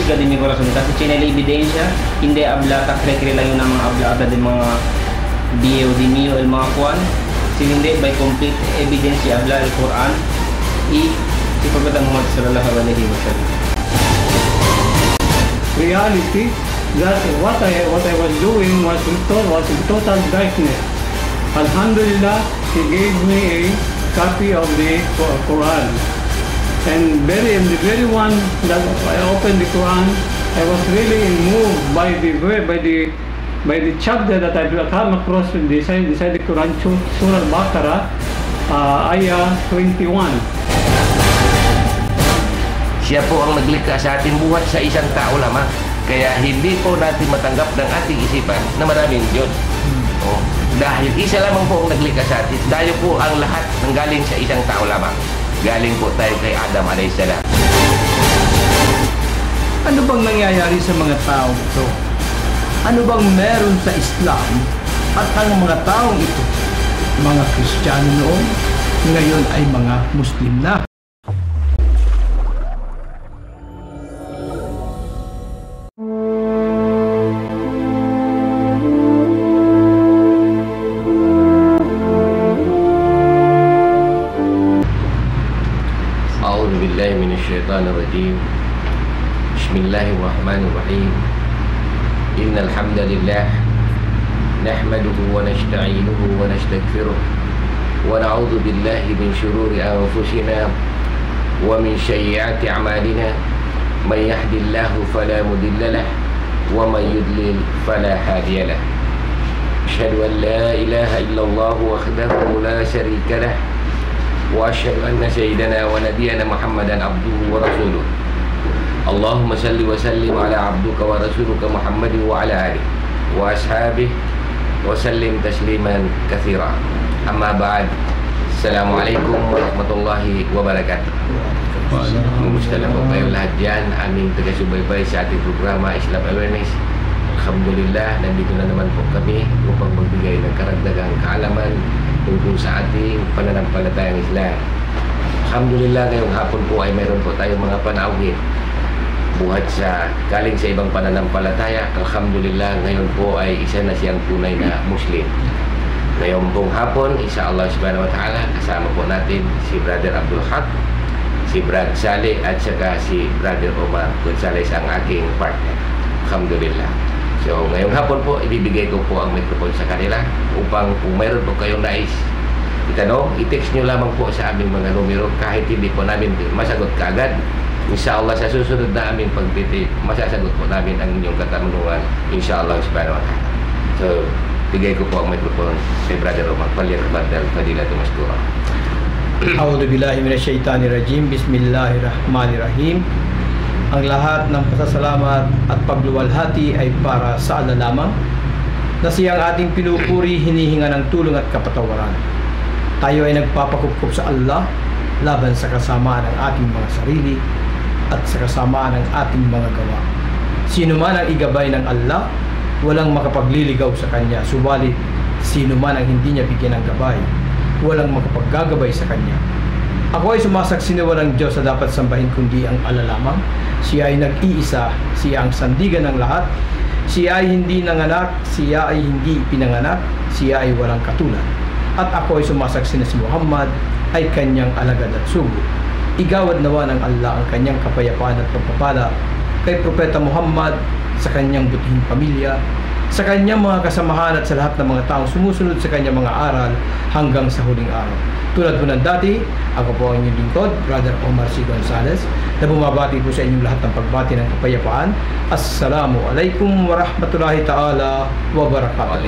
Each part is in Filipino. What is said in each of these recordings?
musika din mi corazon kasi china la ebidensya hindi abla ta kre lang yun ang mga abla ata din mga Dio di mio el mga kuan sin hindi by complete evidence abla el Quran si Prophet Muhammad sallallahu alaihi wasallam. Reality that what I was doing was in total darkness. Alhamdulillah, he gave me a copy of the Quran. And the very one that I opened the Quran, I was really moved by the chapter that I come across beside the Quran, Surah Al-Baqarah, ayah 21. Siya po ang naglikha sa ating buhat sa isang tao lamang. Kaya hindi po natin matanggap ng ating isipan na maraming Diyos. Dahil isa lamang po ang naglikha sa atin. Tayo po ang lahat nanggaling sa isang tao lamang. Galing po tayo kay Adam alayhisalam. Ano bang nangyayari sa mga tao ito? Ano bang meron sa Islam at ang mga taong ito? Mga Kristiyano noon, ngayon ay mga Muslim na. الشيطان الرجيم بسم الله الرحمن الرحيم إن الحمد لله نحمده ونستعينه ونستغفره ونعوذ بالله من شرور أنفسنا ومن سيئات أعمالنا من يهد الله فلا مضل له ومن يضلل فلا هادي له أشهد أن لا إله إلا الله وحده لا شريك له وأشهد أن سيدنا ونبينا محمدا عبده ورسوله اللهم صل وسلم على عبدك ورسولك محمد وعلى آله وأصحابه وسلم تسليما كثيرا أما بعد السلام عليكم ورحمة الله وبركاته. Kumusta na po kayo lahat dyan, aming taga-subaybay sa ating programa Islam Awareness. Alhamdulillah, nandito na naman po kami upang magbigay ng karagdagang kaalaman tungkol sa ating pananampalatayang Islam. Alhamdulillah, ngayong hapon po ay mayroon po tayong mga panauhin buhat sa galing sa ibang pananampalataya. Alhamdulillah, ngayon po ay isa na siyang tunay na Muslim. Ngayong pong hapon, isa Allah subhanahu wa ta'ala, kasama po natin si Brother Abdul Haq, si Brad Saleh at saka si Brother Omar Gonzales, ang aking partner. Alhamdulillah. So, ngayong hapon po, ibibigay ko po ang microphone sa kanila upang kung mayroon po kayong nais itanong, i-text nyo lamang po sa aming mga numero kahit hindi po namin masagot kaagad. Inshallah, sa susunod na aming pagtitip, masasagot po namin ang inyong katanungan. Inshallah, subhanahu wa ta'ala. So, bigay ko po ang microphone kay Brother Omar. Falyatafaddal fadilatu mashkura. A'udhu billahi minasyaitanirrajim. Bismillahirrahmanirrahim. Ang lahat ng pasasalamat at pagluwalhati ay para sa Allah lamang, na siyang ating pinupuri, hinihinga ng tulong at kapatawaran. Tayo ay nagpapakupkup sa Allah laban sa kasamaan ng ating mga sarili at sa kasamaan ng ating mga gawa. Sino man ang igabay ng Allah, walang makapagliligaw sa Kanya. Subalit, sino man ang hindi niya bigyan ng gabay, walang makapaggagabay sa Kanya. Ako ay sumasaksi na walang Diyos na dapat sambahin kundi ang Allah lamang. Siya ay nag-iisa, siya ang sandigan ng lahat. Siya ay hindi nanganak, siya ay hindi pinanganak, siya ay walang katulad. At ako ay sumasaksi na si Muhammad ay kanyang alagad at sugo. Igawad nawa ng Allah ang kanyang kapayapaan at pagpapala kay Propeta Muhammad, sa kanyang butihing pamilya, sa kanyang mga kasamahan at sa lahat ng mga taong sumusunod sa kanyang mga aral hanggang sa huling araw. Tulad po ng dati, ako po ang inyong lingkod, Brother Omar C. Gonzales, na bumabati po sa inyong lahat ng pagbati ng kapayapaan. Assalamualaikum warahmatullahi ta'ala wabarakatuh.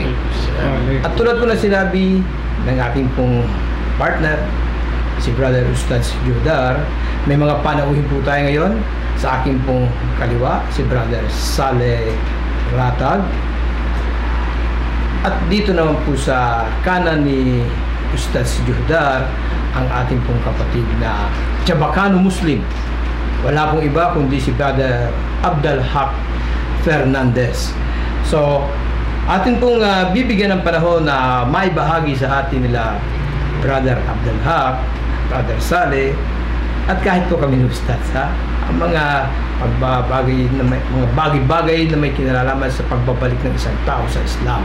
At tulad po na sinabi ng aking pong partner, si Brother Ustaz Judar, may mga panauhin po tayo ngayon. Sa aking pong kaliwa, si Brother Saleh Ratag. At dito naman po sa kanan ni Ustaz Judar, ang ating pong kapatid na Chabacano Muslim. Wala pong iba kundi si Brother Abdul Haq Fernandez. So, atin pong bibigyan ng panahon na may bahagi sa atin nila Brother Abdul Haq, Brother Saleh, at kahit po kami ni Ustaz, ha? mga mga bagay-bagay na may kinalaman sa pagbabalik ng isang tao sa Islam.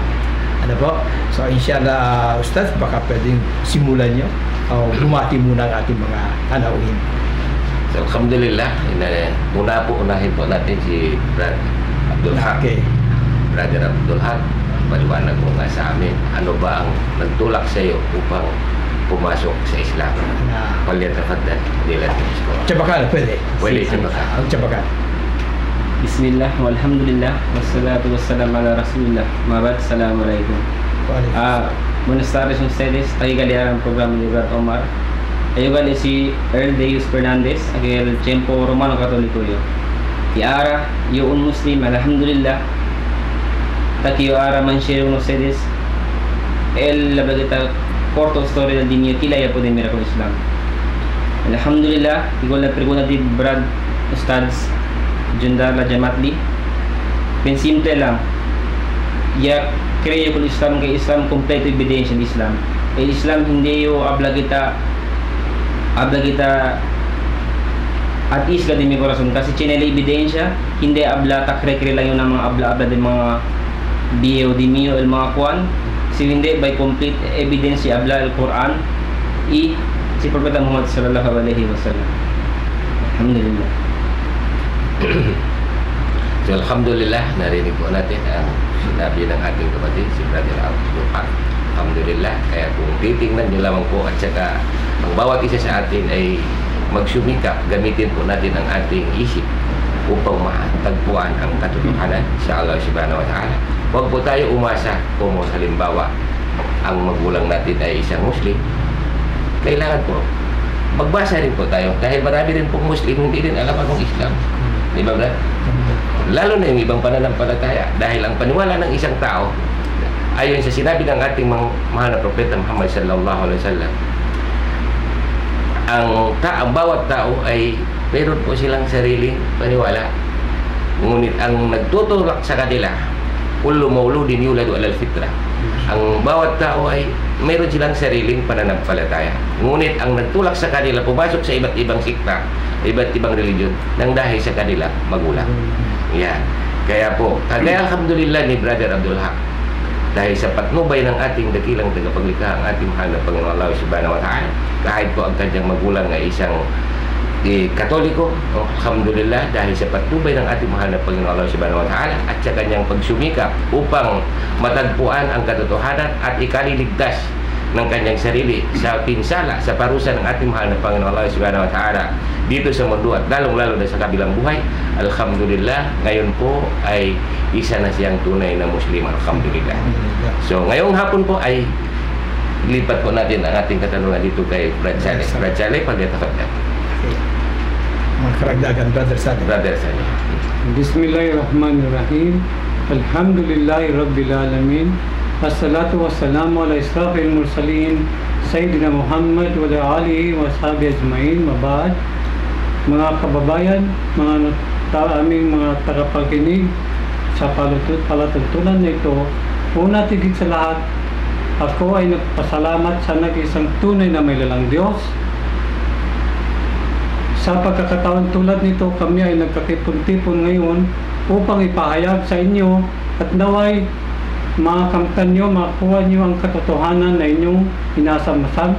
Ano po? So inshallah, Ustaz, baka pwedeng simulan nyo o bumati muna ang ating mga tanawin. So, alhamdulillah, unahin po natin si Brad Abdul Haq. Okay. Brother Abdul Haq, paliwanag mo nga sa amin, ano ba ang nagtulak sa iyo upang pumasok sa Islam? Palyatafaddal, dilan ko. Tsabakan, pwede? Pwede, tsabakan. Ang tsabakan. Bismillah, walhamdulillah, wassalatu wassalamu ala rasulillah. Mabad, assalamualaikum. Buenas tardes a ustedes. Aquí galearan programa de Brad Omar. Ayugal si Earl Deus Fernandez, aquel tiempo romano católico yo. Y ahora yo un muslim, alhamdulillah. Taki yo ahora manshare con ustedes la verdad corta historia del dinero que ya pueden mirar con Islam. Alhamdulillah, igual la pregunta de Brad Ustads Jundar la Jamatli. Ben simple lang. Ya creo con Islam que Islam completo evidencia de Islam. El Islam hindi yo habla kita atis ka din mi corazon kasi chinela ebidensya hindi habla takrekre lang yun ng mga habla din mga bio di mio el mga kwan si hindi by complete evidence habla el Quran si Prophet Muhammad sallallahu alaihi wasallam. Alhamdulillah. So, alhamdulillah, narinig po natin ang sinabi ng ating kapatid, si Brother Abdul Haq. Alhamdulillah, kaya kung titingnan nyo lamang po at saka ang bawat isa sa atin ay magsumikap, gamitin po natin ang ating isip upang matagpuan ang katotohanan sa Allah subhanahu wa ta'ala. Huwag po tayo umasa kung halimbawa ang magulang natin ay isang Muslim. Kailangan po magbasa rin po tayo dahil marami rin pong Muslim hindi rin alam anong Islam. Di ba, Brad? Lalo na yung ibang pananampalataya dahil ang paniwala ng isang tao ayon sa sinabi ng ating mahal na Propeta Muhammad sallallahu alaihi wasallam, ang bawat tao ay meron po silang sariling paniwala, ngunit ang nagtutulak sa kanila kullu mauludin yuladu alal fitra, ang bawat tao ay meron silang sariling pananampalataya, ngunit ang nagtulak sa kanila pumasok sa iba't ibang sikta, iba't ibang religion nang dahil sa kanila magulang. Yan. Kaya po, kaya alhamdulillah ni Brother Abdul Haq, dahil sa patnubay ng ating dakilang tagapaglikha, ang ating mahal na Panginoon Allah subhanahu wa ta'ala, kahit po ang kanyang magulang ay isang Katoliko, alhamdulillah, dahil sa patnubay ng ating mahal na Panginoon Allah subhanahu wa ta'ala at sa kanyang pagsumikap upang matagpuan ang katotohanan at ikaliligtas ng kanyang sarili sa pinsala, sa parusa ng ating mahal na Panginoon Allah subhanahu wa ta'ala dito sa mundo at lalong-lalo na sa kabilang buhay. Alhamdulillah, ngayon po ay isa na siyang tunay na Muslim. Alhamdulillah. So, ngayong hapon po ay lipat po natin ang ating katanungan dito kay Brad Saleh. Brad Saleh, pagkatapos. Mga karagdagan, Brother Saleh. Brother Saleh. Bismillahirrahmanirrahim. Alhamdulillahi Rabbil Alamin. Assalatu wassalamu ala israfil mursalin Sayyidina Muhammad wa ala alihi wa sahbihi ajma'in. Mabad. Mga kababayan, aming mga tagapakinig sa palatuntunan na ito, una tigit sa lahat, ako ay nagpasalamat sa nag-isang tunay na may lalang Diyos. Sa pagkakataon tulad nito, kami ay nagkatipon-tipon ngayon upang ipahayag sa inyo at naway makamtan nyo, makuha nyo ang katotohanan na inyong inasamasag,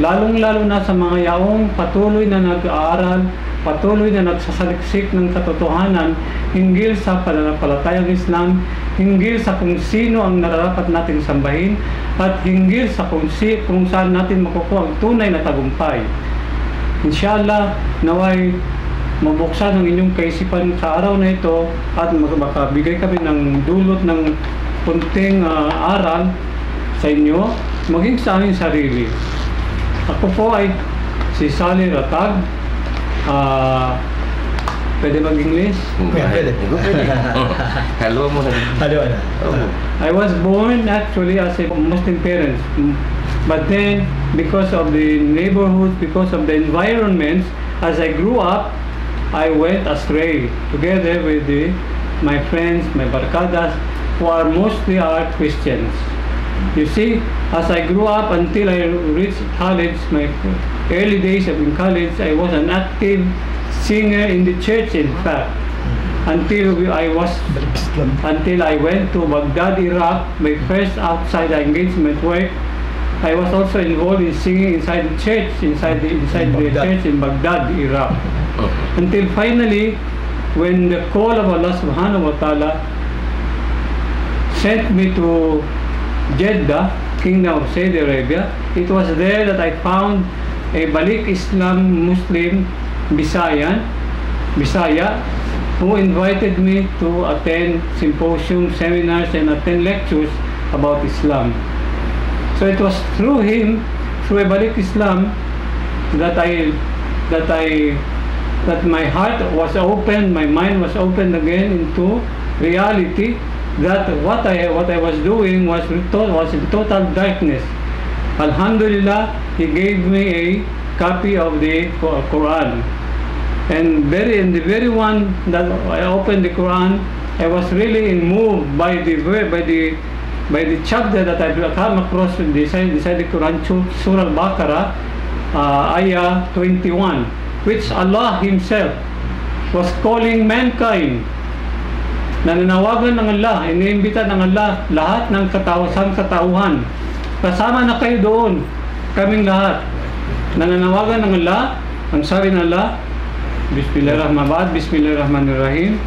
lalong-lalo na sa mga yaong patuloy na nag-aaral, patuloy na nagsasaliksik ng katotohanan hinggil sa pananampalatayang Islam, hinggil sa kung sino ang nararapat nating sambahin, at hinggil sa kung saan natin makukuha ang tunay na tagumpay. Inshallah, naway mabuksan ang inyong kaisipan sa araw na ito at makabigay kami ng dulot ng kunting aral sa inyo, maging sa aming sarili. Ako po ay si Saleh Ratag. Pwede mag-English? Pwede. Hello mo na. Hello na. I was born actually as a Muslim parents, but then because of the neighborhood, because of the environments, as I grew up, I went astray together with my friends, my barkadas, who are mostly Christians. You see, as I grew up until I reached college, my early days of in college, I was an active singer in the church, in fact. Until I went to Baghdad, Iraq, my first outside engagement work. I was also involved in singing inside the church, inside the church in Baghdad, Iraq. Until finally, when the call of Allah subhanahu wa ta'ala sent me to Jeddah, Kingdom of Saudi Arabia, it was there that I found a Balik Islam Muslim Bisaya, who invited me to attend symposiums, seminars, and attend lectures about Islam. So it was through him, through a Balik Islam, that my heart was opened, my mind was opened again into reality, that what I was doing was in total darkness. Alhamdulillah, he gave me a copy of the Quran. And in the very one that I opened the Quran, I was really moved by the chapter that I come across beside the Quran, Surah Al-Baqarah, Ayah 21, which Allah Himself was calling mankind. Nananawagan ng Allah, iniimbita ng Allah lahat ng katauhan. Kasama na kayo doon, kaming lahat. Nananawagan ng Allah, ang sabi ng Allah, Bismillahirrahmanirrahim.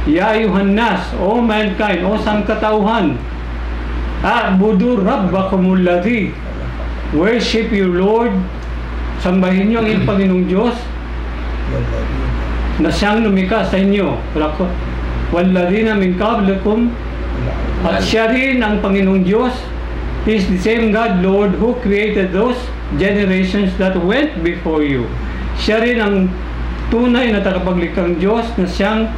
Ya ayuhan nas, O mankind, O sangkatauhan, a'budu rabbakumul ladzi, worship your Lord, sambahin niyo ang iyong Panginoong Diyos na siyang lumikha sa inyo. Walladina min qablikum, at siya rin ang Panginoong Diyos. He is the same God, Lord, who created those generations that went before you. Siya rin ang tunay na tagapaglikhang Diyos na siyang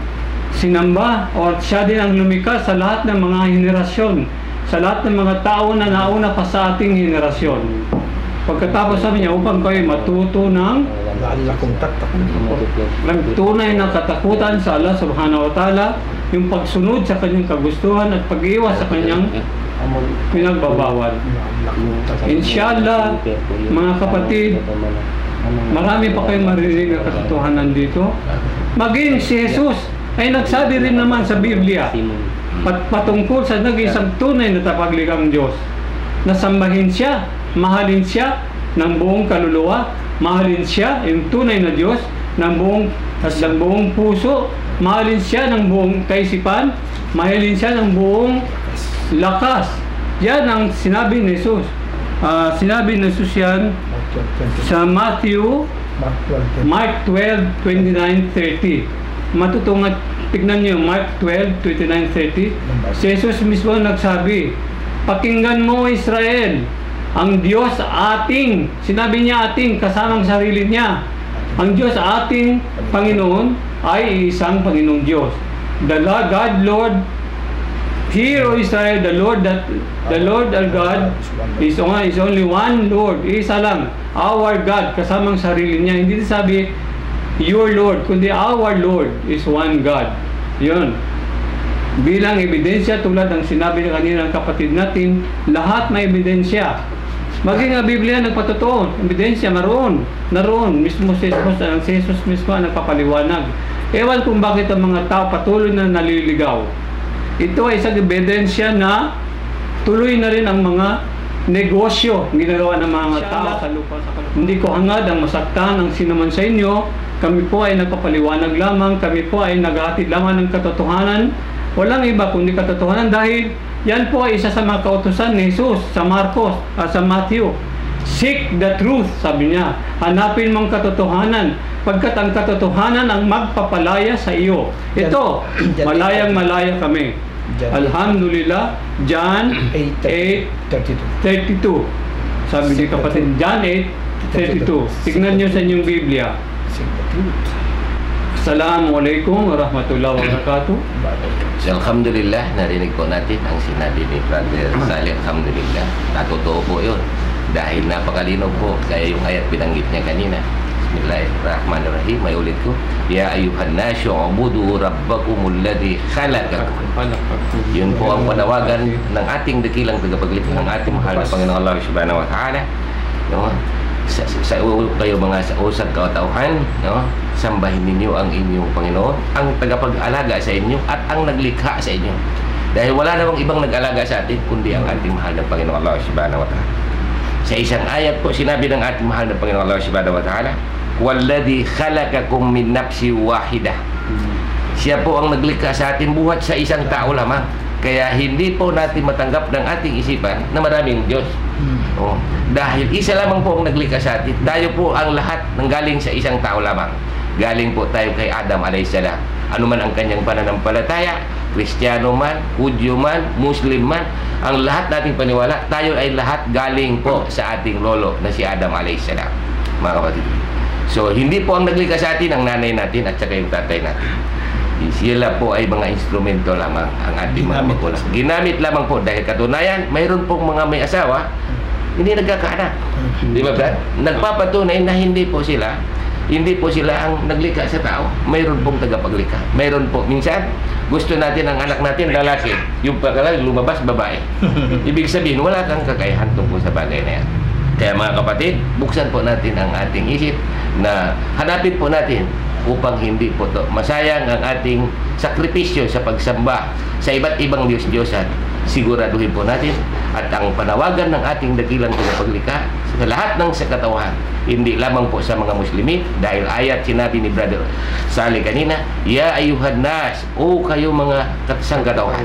sinamba, o siya din ang lumikha sa lahat ng mga henerasyon, sa lahat ng mga tao na nauna pa sa ating henerasyon. Pagkatapos sabi niya, upang kayo matuto ng tunay na katakutan sa Allah subhanahu wa ta'ala, yung pagsunod sa kanyang kagustuhan at pag-iwas sa kanyang pinagbabawal. Inshallah, mga kapatid, marami pa kayong maririnig na katotohanan dito. Maging si Jesus ay nagsabi rin naman sa Biblia patungkol sa nag-isang tunay na tapaglikhang Diyos, na sambahin siya, mahalin siya ng buong kaluluwa, mahalin siya, yung tunay na Diyos, ng buong puso, mahalin siya ng buong kaisipan, mahalin siya ng buong lakas. Yan ang sinabi ni Jesus. Sinabi ni Jesus yan sa Mark 12:29-30. Matutungat, tignan niyo Mark 12:29-30. Si Jesus mismo nagsabi, pakinggan mo Israel, ang Diyos ating, sinabi niya ating, kasamang sarili niya. Ang Diyos ating Panginoon ay isang Panginoong Diyos. The Lord, God, Lord, hear, O Israel, the Lord our God is only one Lord, isa lang, our God, kasamang sarili niya. Hindi sabi your Lord, kundi our Lord is one God. Yun. Bilang ebidensya, tulad ng sinabi na kanina ng kapatid natin, lahat may ebidensya. Maging ang Biblia nagpatotoo, ebidensya naroon mismo si Jesus mismo ang nagpapaliwanag. Ewan kung bakit ang mga tao patuloy na naliligaw. Ito ay isang ebidensya na tuloy na rin ang mga negosyo ginagawa ng mga tao sa lupa. Hindi ko hangad ang masaktan ang sinuman sa inyo. Kami po ay nagpapaliwanag lamang, kami po ay naghahatid lamang ng katotohanan. Walang iba kundi katotohanan, dahil yan po ay isa sa mga kautusan ni Jesus sa Marcos, sa Matthew. Seek the truth, sabi niya. Hanapin mong katotohanan, pagkat ang katotohanan ang magpapalaya sa iyo. Ito, malayang-malaya kami. Alhamdulillah, John 8:32. Sabi ni kapatid, John 8:32. Tignan niyo sa inyong Biblia. Assalamualaikum warahmatullahi wabarakatuh. Alhamdulillah, narinig po natin ang sinabi ni Brother Saleh. Alhamdulillah, natotoo po yun. Dahil napakalino po, kaya yung ayat binanggit niya kanina. Bismillahirrahmanirrahim. May ulit ko. Ya ayuhan nasyu ubudu rabbakumul ladzi khalaqakum. Yun po ang panawagan ng ating dakilang tagapaglikha, ng ating mahal na Panginoon Allah subhanahu wa ta'ala. No? kayo mga sa usag katauhan, no? Sambahin ninyo ang inyong Panginoon, ang tagapag-alaga sa inyo at ang naglikha sa inyo. Dahil wala namang ibang nag-alaga sa atin kundi ang ating mahal na Panginoon Allah Subhanahu wa Ta'ala. Sa isang ayat po sinabi ng ating mahal na Panginoon Allah Subhanahu wa Ta'ala, "Walladhi khalaqakum min nafsin wahidah." Siya po ang naglikha sa atin buhat sa isang tao lamang. Kaya hindi po natin matanggap ng ating isipan na maraming Diyos. Oh, dahil isa lamang po ang naglikha sa atin. Tayo po ang lahat nanggaling sa isang tao lamang. Galing po tayo kay Adam alayhisalam. Ano man ang kanyang pananampalataya, Kristiyano man, Hudyo man, Muslim man, ang lahat nating paniwala, tayo ay lahat galing po sa ating lolo na si Adam alayhisalam, mga kapatid. So, hindi po ang naglikha sa atin ang nanay natin at saka yung tatay natin. Sila po ay mga instrumento lamang ang ating mga magulang. Ginamit lamang po dahil katunayan, mayroon pong mga may asawa hindi nagkakaanak. Di ba, Brad? Nagpapatunay na hindi po sila ang naglikha sa tao. Mayroon pong tagapaglikha. Mayroon po, minsan, gusto natin ang anak natin lalaki. Yung pagkalag lumabas, babae. Ibig sabihin, wala kang kakayahan tungkol sa bagay na yan. Kaya mga kapatid, buksan po natin ang ating isip na hanapin po natin upang hindi po to masayang ang ating sakripisyo sa pagsamba sa iba't ibang Diyos-Diyosan. Siguraduhin po natin at ang panawagan ng ating dakilang tagapaglikha sa lahat ng sakatauhan, hindi lamang po sa mga Muslimin, dahil ayat sinabi ni Brother Saleh kanina, "Ya ayuhan nas," o kayo mga sangkatauhan,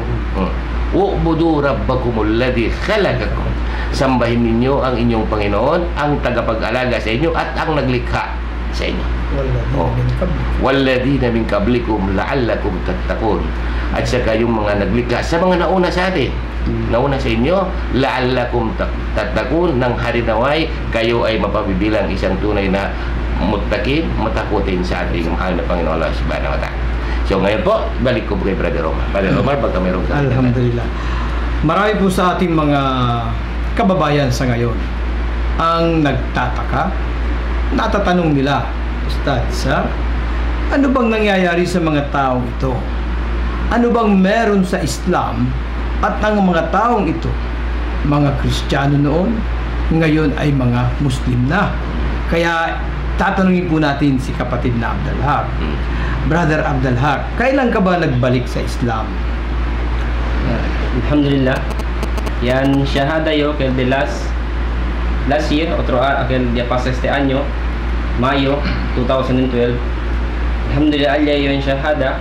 "U'budu rabbakumul ladzi khalaqakum." Sambahin ninyo ang inyong Panginoon, ang tagapag-alaga sa inyo at ang naglikha sa inyo. Walladina min qablikum la'allakum tattaqun. At saka yung mga naglikha sa mga nauna sa atin, nauna sa inyo, la'allakum tattaqun, ng harinaway kayo ay mapabibilang isang tunay na muttaqin, matakutin sa ating mahal na Panginoon Allah Subhanahu wa Ta'ala. So ngayon po, balik ko kay Brother Omar. Brother Omar, baka mayroon ka. Alhamdulillah. Marami po sa ating mga kababayan sa ngayon ang nagtataka, natatanong nila, Ustad, sir, ano bang nangyayari sa mga taong ito? Ano bang meron sa Islam at ang mga taong ito, mga Kristiyano noon, ngayon ay mga Muslim na? Kaya tatanungin po natin si kapatid na Abdalhak. Brother Abdalhak, kailan ka ba nagbalik sa Islam? Alhamdulillah. Yan shahada yo que de last year, otro aquel día pasa este año, mayo 2012. Alhamdulillah yo en shahada.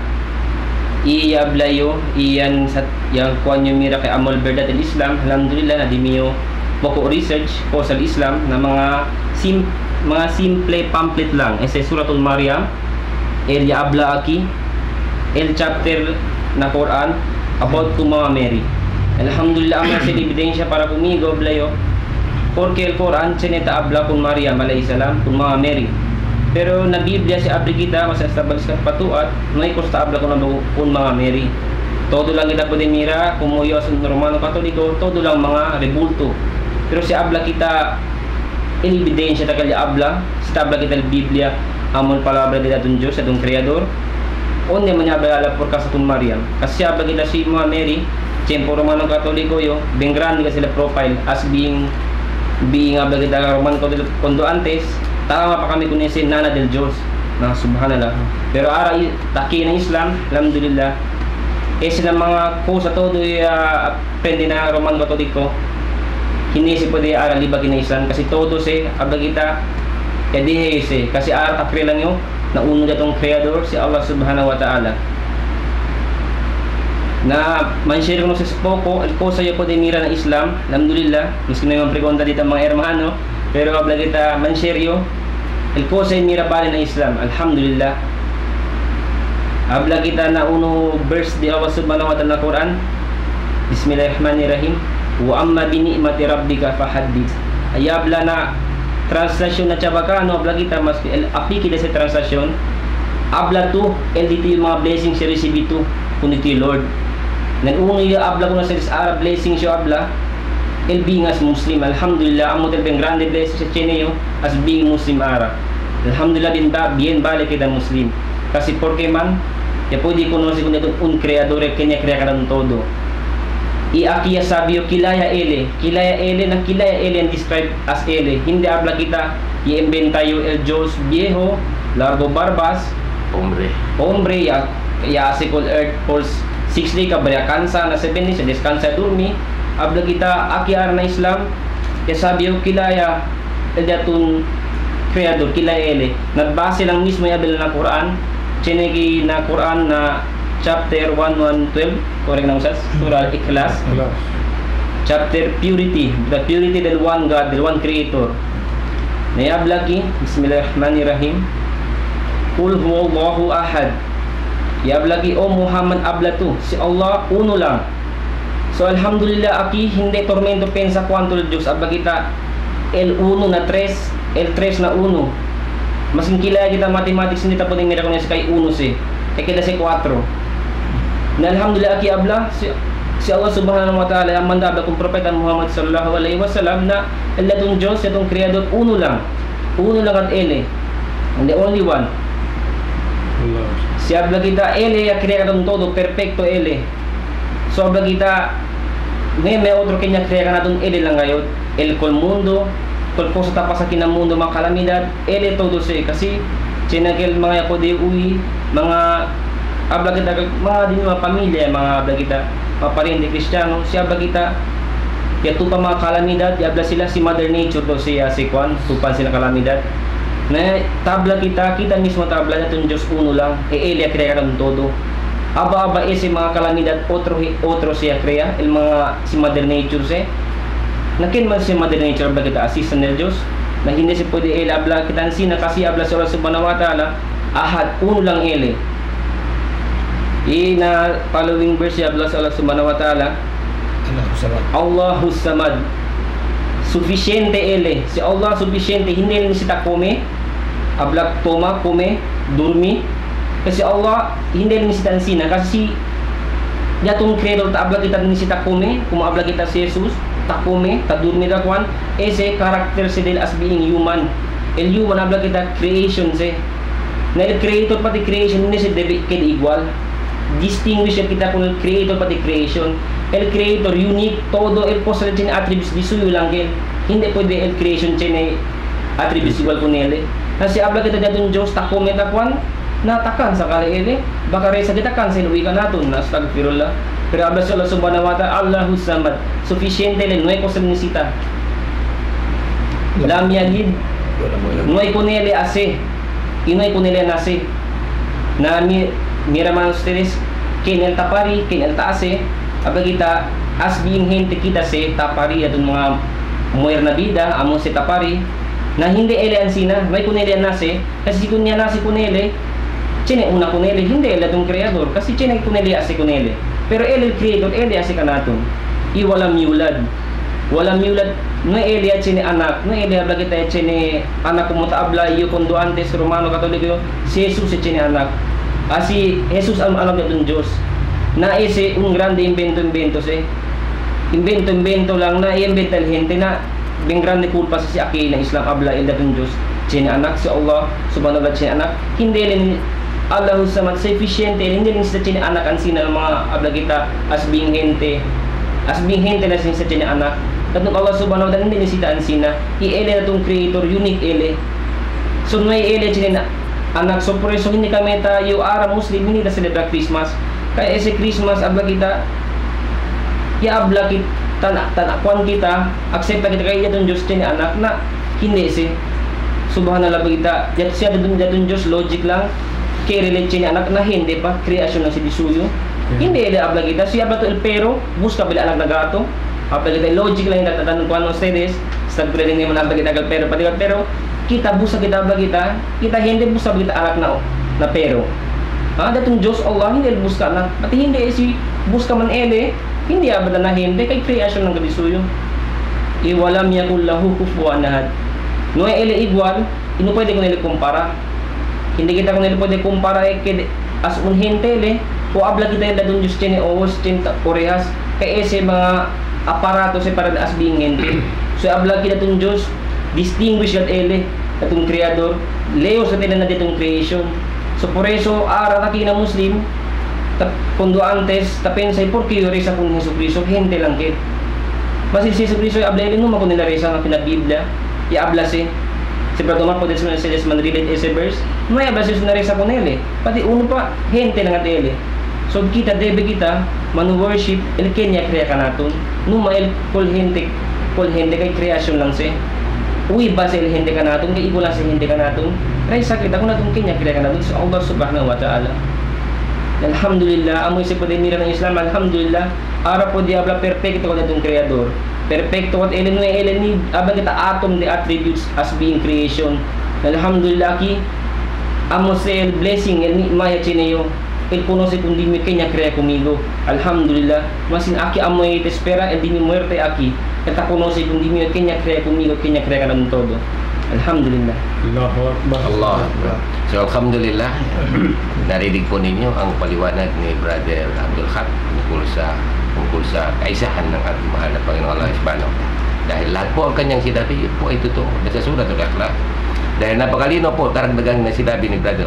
Y habla yo iyan sa yang kuanyo mira kay amol verdad del Islam. Alhamdulillah na di mio poco research po sa Islam na mga simple pamphlet lang. Ese Suratul Maryam, el ya habla aquí, el chapter na Quran about to Mama Mary. Alhamdulillah ang nasa ebidensya para conmigo blayo porque el Quran sineta habla con Maria alayhisalam, con Mama Mary. Pero na Biblia si abri kita masa establis ka patuat no ay costa habla con Mama Mary. Todo lang kita pwede mira como yo sa Romano Katoliko, todo lang mga rebulto. Pero si habla kita en ebidensya ta kaya habla, si habla kita la Biblia amon palabra de atong Dios, atong Creador. Onde man habla por caso con Maria. Kasi habla kita si Mama Mary. Siyempre, Romano Katoliko yo, bien grande kasi sila profile as being kita Romano Katoliko kundo antes, tama pa kami kunin si Nana del Diyos, na subhanallah. Pero ara taki ng Islam, alhamdulillah, sila mga kusa todo aprende na Romano Katoliko, hindi si pwede ara libag na Islam, kasi todo si abla kita, dihe kasi ara apre lang yo, na uno datong Creador, si Allah Subhanahu wa Ta'ala. Na man-share ko sa poco, el cosa yo pwede mira ng Islam, alhamdulillah, miski na yung pregunta dito mga hermano, pero habla kita man-share yo, el cosa yo mira pala ng Islam, alhamdulillah. Habla kita na uno verse di Allah Subhanahu wa Ta'ala Quran, Bismillahirrahmanirrahim, wa amma bi ni'mati rabbika fahaddith. Ay habla na translation na chabacano, habla kita mas el api kita sa translation, habla tu el dito yung mga blessings si receive tu kuniti Lord. Nag-uungi habla ko na sa Arab blessings yo habla el being as Muslim, alhamdulillah amo tel ben grande blessings sa Chineo as being Muslim ara. Alhamdulillah bien balik kita Muslim. Kasi porque man ya pwede conoce kung ito un creador kanya crea ka ng todo. I aquí ya sabi yo kilaya ele and describe as ele. Hindi habla kita i-inventa yo el Dios viejo, largo barbas, hombre, ya hace con earth por 6 days, kabaya kansa na 7 days, descansa durmi, abla kita akyar na Islam, kaya sabi yo kilaya, el datun kreador, kilaya ele, nagbase lang mismo yung abla na Quran, chinegi na Quran na chapter 1:12, correct na usas, surah Ikhlas, chapter purity, the purity del one God, del one creator. Nayabla ki, bismillahirrahmanirrahim, Qul huwallahu ahad. Yabla ki, o Muhammad abla tu, si Allah uno lang. So alhamdulillah aki hindi tormento pensa cuanto el Diyos, abla kita el uno na 3, el 3 na 1. Mas kilala kita mathematics, hindi tapos yung miracle niya kay 1 si, kaya kita si 4. Na alhamdulillah aki abla, si Allah subhanahu wa ta'ala ang mandabla kung propeta Muhammad sallallahu alaihi wasallam na itong Diyos, itong kreador, uno lang at ele, and the only one. Si abla kita ele ya kreador todo, perfecto ele. So abla kita may otro kanya kreador natin ele lang ngayon, el kol mundo, kol cosa tapa sa kinamundo mga kalamidad, ele todo siya kasi sinagil mga Yahudi uwi, mga abla kita mga din mga pamilya, mga abla kita mga parente Kristiyano, siya ba kita ya tupa mga kalamidad, yabla sila si Mother Nature do siya si Kwan, tupan sila kalamidad na tabla kita mismo tabla na itong Diyos uno lang, elia krea ng todo aba si mga kalamidad otro siya krea, el mga si Mother Nature siya nakin man si Mother Nature ba kita assistant ng Diyos na hindi si pwede elia abla kita sina kasi abla sa Allah subhanahu wa ta'ala ahad, uno lang ele. Na following verse ya Allah subhanahu wa ta'ala, Allahu Samad, sufficiente ele, si Allah sufficiente, hindi lang sita come, ablak toma, come, durmi, kasi Allah hindi lang sita sina, kasi yatong credo ta ablak kita ni sita come, kung ablak kita si Jesus, ta come, ta durmi ta kwan, ese character si del as being human, el human ablak kita creation se, na el creator pati creation hindi si debe ked igual. Distinguish kita kung el creator pati creation. El creator unique, todo el cosa de attributes di suyo lang ken. Hindi pwede el creation chene attributes igual kun ele. Kasi abla kita dadun Diyos takom etakwan natakan sa kala ele. Baka resa kita kan sa iluwi ka naton na astagfirullah. Pero abla sa Allah subhanahu wa ta'ala, Allahu Samad, sufficiente le, no hay cosa necesita. Lam yalid, no hay kun ele ase, y no hay kun ele nase. Na miraman ustedes ken el tapari, ken el taase, abla kita as being gente kita se tapari atong mga muer na bida amo se tapari na hindi ele ansina, may kunele nase kasi kun niya nase kunele chene una kunele hindi ele atong kreador kasi chene kunele ase kunele pero ele el creator ele ase kanaton i walam yulad no ele chene anak no ele abla kita chene anak mo taabla yo kundo antes romano katoliko si Jesus chene anak. Asi Jesus ang alam niya Diyos na ese un grande invento se invento lang na i-inventa gente na bing grande culpa sa si aki na Islam abla ila ng Diyos sina anak si Allah subhanahu wa ta'ala sina anak hindi rin Allahu Samad sufficiente hindi rin sa sina anak ang sina mga abla kita as being gente na sa sina anak katong Allah subhanahu wa ta'ala hindi rin sita ang sina i-ele na itong creator unique ele so may ele sina anak so por eso hindi kami tayo ara Muslim hindi na celebrate Christmas kaya ese Christmas abla kita ya abla kita tanakwan kita accept kita kaya itong Diyos ni anak na hindi si subhanallah kita siya datong Diyos logic lang kaya relate ni anak na hindi pa creation ng si Disuyo hindi ila abla kita siya abla to el pero busca bila anak na gato abla kita logic lang yung tatanong kung ano ustedes stag ko rin naman abla kita pero kita busa kita abla kita hindi busa kita anak na pero datong Diyos Allah hindi buska anak pati hindi si buska man ele hindi abad na hindi kay creation ng Disuyo iwalam yakul lahu kufuwan ahad no ele igual ino pwede ko nila kumpara hindi kita ko nila pwede kumpara as un gente le o abla kita yung datong Diyos chene os chenta orehas kay ese mga aparato se para as being gente so abla kita datong Diyos distinguish at ele atong creador leo sa tila na ditong creation so por eso ara na Muslim kundo antes tapensay por que reza kung Jesucristo gente lang kit basi si Jesucristo abla ele no makunila reza ng Biblia ya abla si Seperti man po des messages man read ese verse, may basis na rin sa kunele. Pati uno pa, gente na nga tele. So kita debe kita manu worship el Kenya krea kanaton. Numa el kol gente kay creation lang se. Uy ba sa el gente kanaton kay ibo lang sa gente kanaton. Ray sakit ako natong Kenya krea kanaton sa Allah subhanahu wa ta'ala. Alhamdulillah, amoy sa pagdemira ng Islam, alhamdulillah, ara po diabla perfecto ko natong kreador. Perfecto at ni abang kita atom the attributes as being creation. Alhamdulillah ki amo sa el blessing el ni maya chineyo. El puno si kundi mi kanya crea conmigo. Alhamdulillah, masin aki amoy te espera el di mi muerte aquí. Eta puno si kundi mi kanya crea conmigo, kanya crea ka ng todo. Alhamdulillah. Allahu Akbar. Allah. So alhamdulillah, narinig po ninyo ang paliwanag ni Brother Abdul Haq tungkol sa kaisahan ng ating mahal na Panginoon Allah Subhanahu wa Ta'ala. Dahil lahat po ang kanyang sinabi, yun po ay totoo. Nasa surat al-Akhlaq. Dahil napakalino po, karagdagang na sinabi ni Brother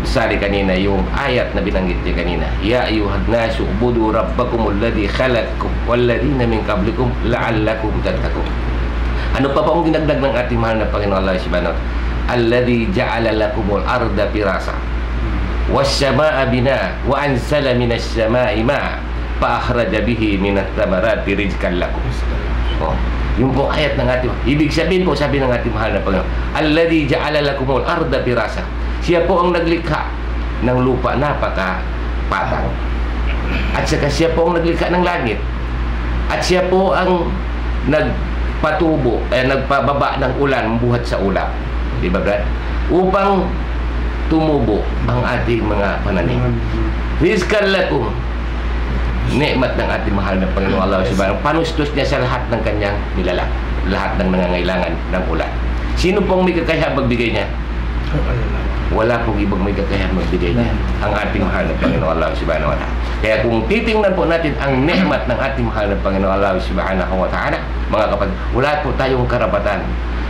Sali kanina, yung ayat na binanggit niya kanina. Ya ayuhan nasu ubudu rabbakum alladhi khalaqakum walladhina min qablikum la'allakum tattaqun. Ano pa ang dinagdag ng ating mahal na Panginoon Allah Subhanahu wa Ta'ala? Alladhi ja'ala lakumul arda firasa was-samaa'a binaa wa anzala minas samaa'i ma'a fa akhraja bihi minat thamarati rizqan lakum. Oh, yung po ayat ng ating, ibig sabihin po, sabi ng ating mahal na Panginoon, alladhi ja'ala lakumul arda firasa. Siya po ang naglikha ng lupa napaka-patag. At saka siya po ang naglikha ng langit. At siya po ang nagpatubo, nagpababa ng ulan buhat sa ulap. Di ba, Brad? Upang tumubo ang ating mga pananim. Rizqan lakum. Nikmat ng ating mahal na Panginoon Allah Subhanahu wa Ta'ala. Panustos niya sa lahat ng kanyang nilalang. Lahat ng nangangailangan ng ulan. Sino pong may kakayahan magbigay niya? Wala pong ibang may kakayahan magbigay niya. Ang ating mahal na Panginoon Allah Subhanahu wa Ta'ala. Kaya kung titingnan po natin ang nikmat ng ating mahal na Panginoon Allah Subhanahu wa Ta'ala, mga kapatid, wala po tayong karapatan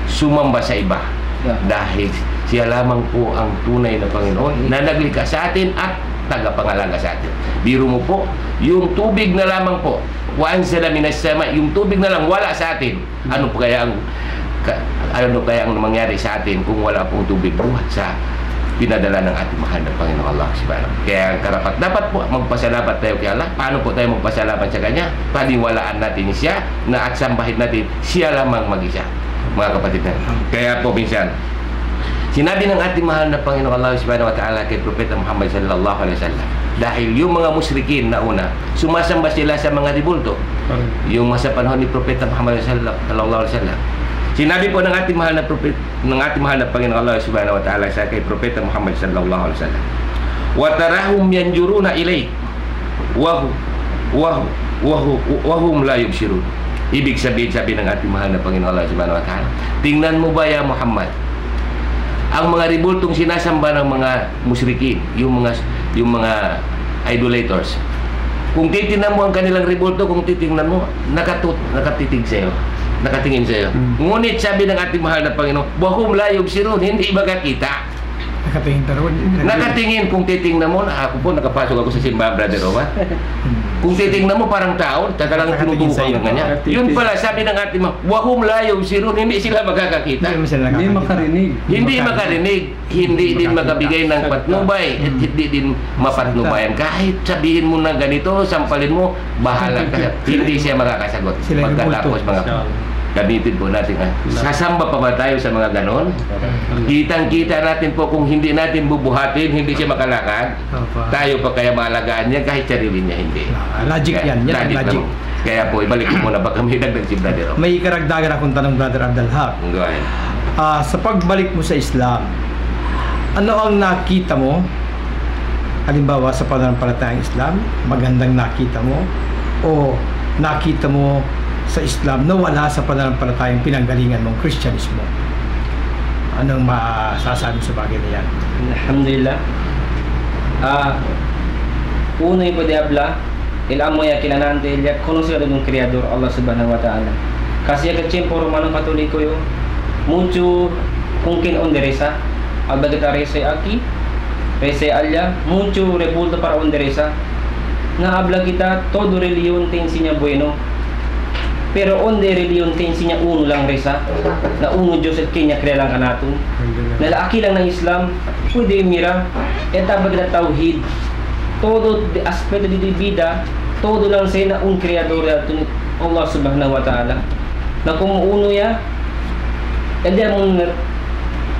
sumamba sa iba. Dahil siya lamang po ang tunay na Panginoon na naglikha sa atin at tagapangalaga sa atin. Biro mo po, yung tubig na lamang po, wa anzala minas sama, yung tubig na lang wala sa atin. Ano kaya ang mangyari sa atin kung wala pong tubig buhat sa pinadala ng ating mahal na Panginoon Allah Subhanahu. Kaya karapat dapat po magpasalamat tayo kay Allah. Paano po tayo magpasalamat sa Kanya? Paniwalaan natin siya na at sambahin natin siya lamang mag-isa. Mga kapatid na. Kaya po minsan sinabi ng ating mahal na Panginoon Allah Subhanahu wa Ta'ala kay Propeta Muhammad sallallahu alaihi wasallam, dahil yung mga musyrikin na una sumasamba sila sa mga ribulto, yung sa panahon ni Propeta Muhammad sallallahu alaihi wasallam, sinabi po ng ating mahal na propeta, ng ating mahal na Panginoon Allah Subhanahu wa Ta'ala sa kay Propeta Muhammad sallallahu alaihi wasallam, wa tarahum yanjuruna ilayk wa hum la yubsirun. Ibig sabihin, sabi ng ating mahal na Panginoon Allah Subhanahu wa Ta'ala, tingnan mo ba ya Muhammad ang mga ribultong sinasamba ng mga musyrikin, yung mga idolators. Kung titingnan mo ang kanilang ribulto, kung titingnan mo, nakatitig sa'yo, nakatingin sa'yo. Ngunit sabi ng ating mahal na Panginoon, wahum la yubsirun, hindi makakita. Nakatingin pero nakatingin, kung titingnan mo, ako po nakapasok ako sa simbahan, Brother Roman. Kung titingnan mo parang tao, talagang tinutukan ng kanya. Yun pala, sabi ng ating mga, wahum la yubsirun, hindi sila makakakita. Hindi makarinig. Hindi makarinig, hindi din makabigay ng patnubay, at hindi din mapatnubayan. Kahit sabihin mo na ganito, sampalin mo, bahala ka. Hindi siya makakasagot. Pagkatapos mga gamitin po natin. Sasamba pa ba tayo sa mga ganon? Kitang-kita natin po kung hindi natin bubuhatin, hindi siya makalakad. Tayo pa kaya maalagaan niya kahit sarili niya hindi. Logic yan. Yan ang logic. Kaya po, ibalik ko muna baka may dagdag si Brother. May karagdagan akong tanong, Brother Abdul Haq. Go ahead. Sa pagbalik mo sa Islam, ano ang nakita mo? Halimbawa sa pananampalatayang Islam, magandang nakita mo? O nakita mo sa Islam na wala sa pananampalatayang pinanggalingan mong Kristyanismo? Anong masasabi sa bagay na yan? Alhamdulillah. Uno yung padiabla, ilamoy ya kinanante ilya, kono sila ng Creador Allah Subhanahu wa Ta'ala. Kasi yung tiyempo Romano Katoliko yung mucho kung kinonderesa, albagita rese aki, rese alya, mucho rebulto para onderesa, na habla kita, todo reliyon tinsinya bueno. Pero on the religion tensi niya uno lang resa. Na uno Diyos at kanya kaya lang kanaton. Nalaaki lang ng Islam, pwede mira. Eta bagla tauhid. Todo de aspeto de vida, todo lang sa na un creador atun Allah Subhanahu wa Ta'ala. Na kung uno ya, hindi among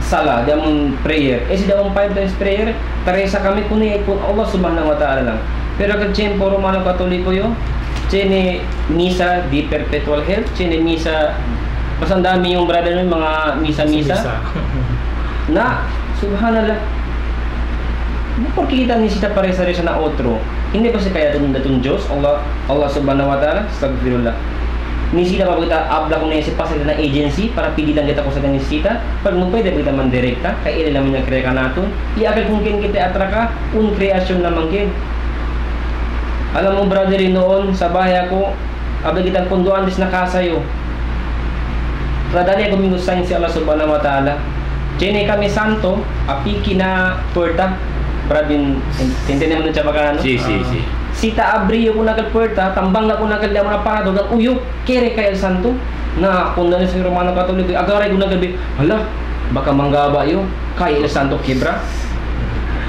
sala, hindi among prayer. Si damong 5 times prayer, taresa kami kung Allah Subhanahu wa Ta'ala lang. Pero kag tiyempo Romano Katoliko yo, Chene misa di perpetual health, chene misa mas ang dami yung brother ng mga misa-misa na subhanallah. Porque kita ni sita pare-saresa na otro. Hindi ba si kaya datong Diyos, Allah Subhanahu wa Ta'ala, astagfirullah. Ni sita pa kita abla ko na si pasal na agency para pilihan kita ko sa ni sita. Pag mo pwede kita man direkta, kay ila naman yung kreya ka naton. Iagad kung kin kita atraka, un kreasyon naman kin. Alam mo brother noon sa bahay ako, abay kitang punduan dis na kasayo. Kadali ako mingusahin si Allah Subhanahu wa Ta'ala. Chene kami santo, apiki na puerta. Brabin, tinte naman siya baka ano? Si. Sita abri ko nagad puerta, tambang na ko nagad liya mga parado, nag uyok, kere kay El Santo. Na kung dali sa Romano Katoliko, agaray ko nagad, hala, baka manggaba yun, kay El Santo kibra.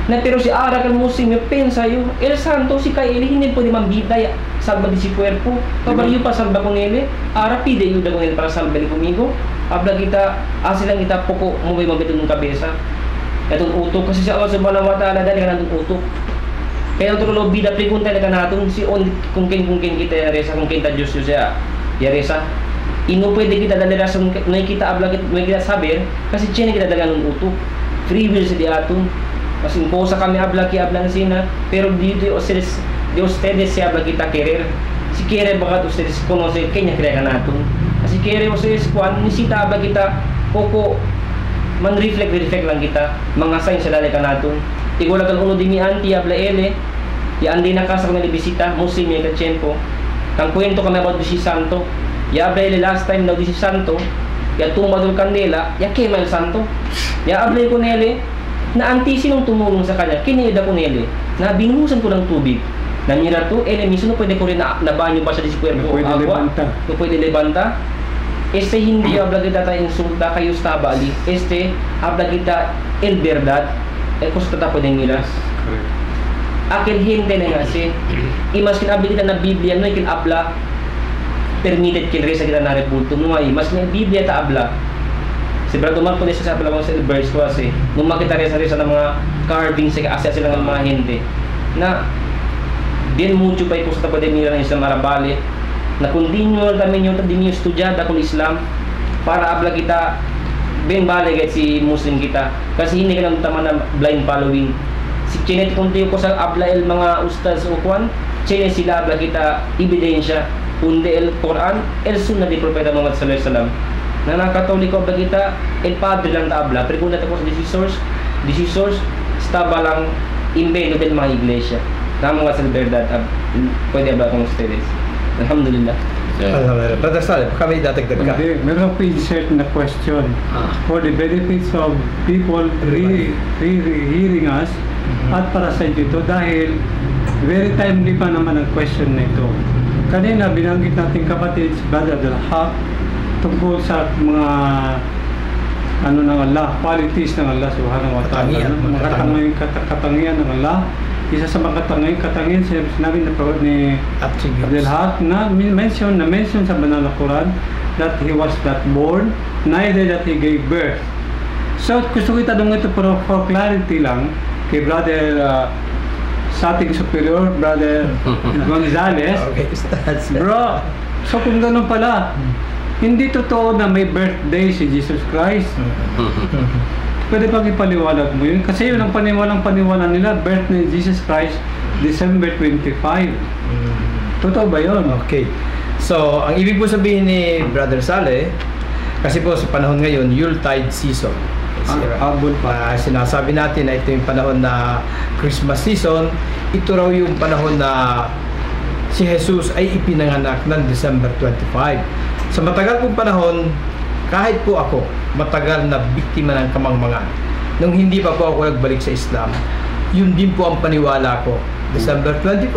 Na pero si Ara kan Muslim yung pensa yung El Santo si kay Eli hindi pwede mambida ya salba di si cuerpo kabaryo pa salba ko nili Ara pide yung dago nili para salba ni kumigo abla kita asilang kita poko mo may mabito ng kabesa etong utok kasi si Allah Subhanahu wa Ta'ala dali ka natong utok kaya ito lo bida pregunta na ka natong si on kung kin kita resa kung kinta Diyos yun siya yaresa ino pwede kita dali rasa kung kita abla kita saber kasi chene kita dali ng utok free will sa di aton. Mas imposa kami habla sina, pero dito de ustedes se habla kita querer. Si quiere bagat ustedes conocer kanya kaya naton. Si quiere ustedes kuan nisita habla kita poco man reflect lang kita mga sign sa dali kanaton. Igual kan uno dimi anti habla ele. Ya andi na kasag na bisita Muslim ya kachempo. Kang kwento kami about si Santo. Ya habla ele last time daw si Santo. Ya tumadol kandela, ya kema el Santo. Ya habla ko nele na antisi nung tumulong sa kanya, kinida ko nili, na binuhusan ko ng tubig. Namira to, miso no pwede ko rin na banyo pa siya di si cuerpo agua. No pwede levanta. Hindi habla kita tayo insulta kayo sa bali. Habla kita el verdad. Kusta ta pwede nila. Akin hindi na kasi. Imas kinabli kita na Biblia, no ikin abla. Permitted kin resa kita na repulto. No ay, mas na Biblia ta abla. Si Brad Omar po din sa pala sa verse ko kasi nung makita rin sa ng mga carvings sa asya sila ng mga hindi na din mucho pa ito sa tapos nila ng Islam Arabali na continue kami nyo din yung estudyada kung Islam para abla kita ben bale kahit si Muslim kita kasi hindi ka naman tama na blind following si Chinet kung tiyo ko sa abla el mga ustaz o kwan Chinet sila abla kita ebidensya kundi el Quran el Sunnah di Propeta Muhammad sallallahu alaihi wasallam na nakatoliko ba kita el padre lang tabla pregunta ko sa decisors staba lang imbeno del mga iglesia tama nga sa verdad pwede ba kung ustedes alhamdulillah Brother Saleh, kami dadagdag ka. Meron po insert na question for the benefits of people hearing us at para sa ito dahil very timely pa naman ang question na ito. Kanina binanggit natin kapatid Brother Abdul-Haq tungkol sa mga ano ng Allah, qualities ng Allah Subhanahu wa Ta'ala, katangian ng Allah. Isa sa mga katangian sinabi ni Abdul-Haq na mention sa banal na Quran that he was not born, neither that he gave birth. So gusto ko itanong ito for clarity lang kay Brother sa ating superior, Brother Gonzales. Bro, so kung ganun pala, hindi totoo na may birthday si Jesus Christ. Pwede bang ipaliwanag mo yun? Kasi yun ang paniwalang nila, birth ni Jesus Christ, December 25. Totoo ba yun? Okay. So, ang ibig po sabihin ni Brother Saleh, kasi po sa panahon ngayon, Yuletide season. Sinasabi natin na ito yung panahon na Christmas season, ito raw yung panahon na si Jesus ay ipinanganak ng December 25. Sa matagal pong panahon, kahit po ako, matagal na biktima ng kamangmangan. Nung hindi pa po ako nagbalik sa Islam, yun din po ang paniwala ko. December 25,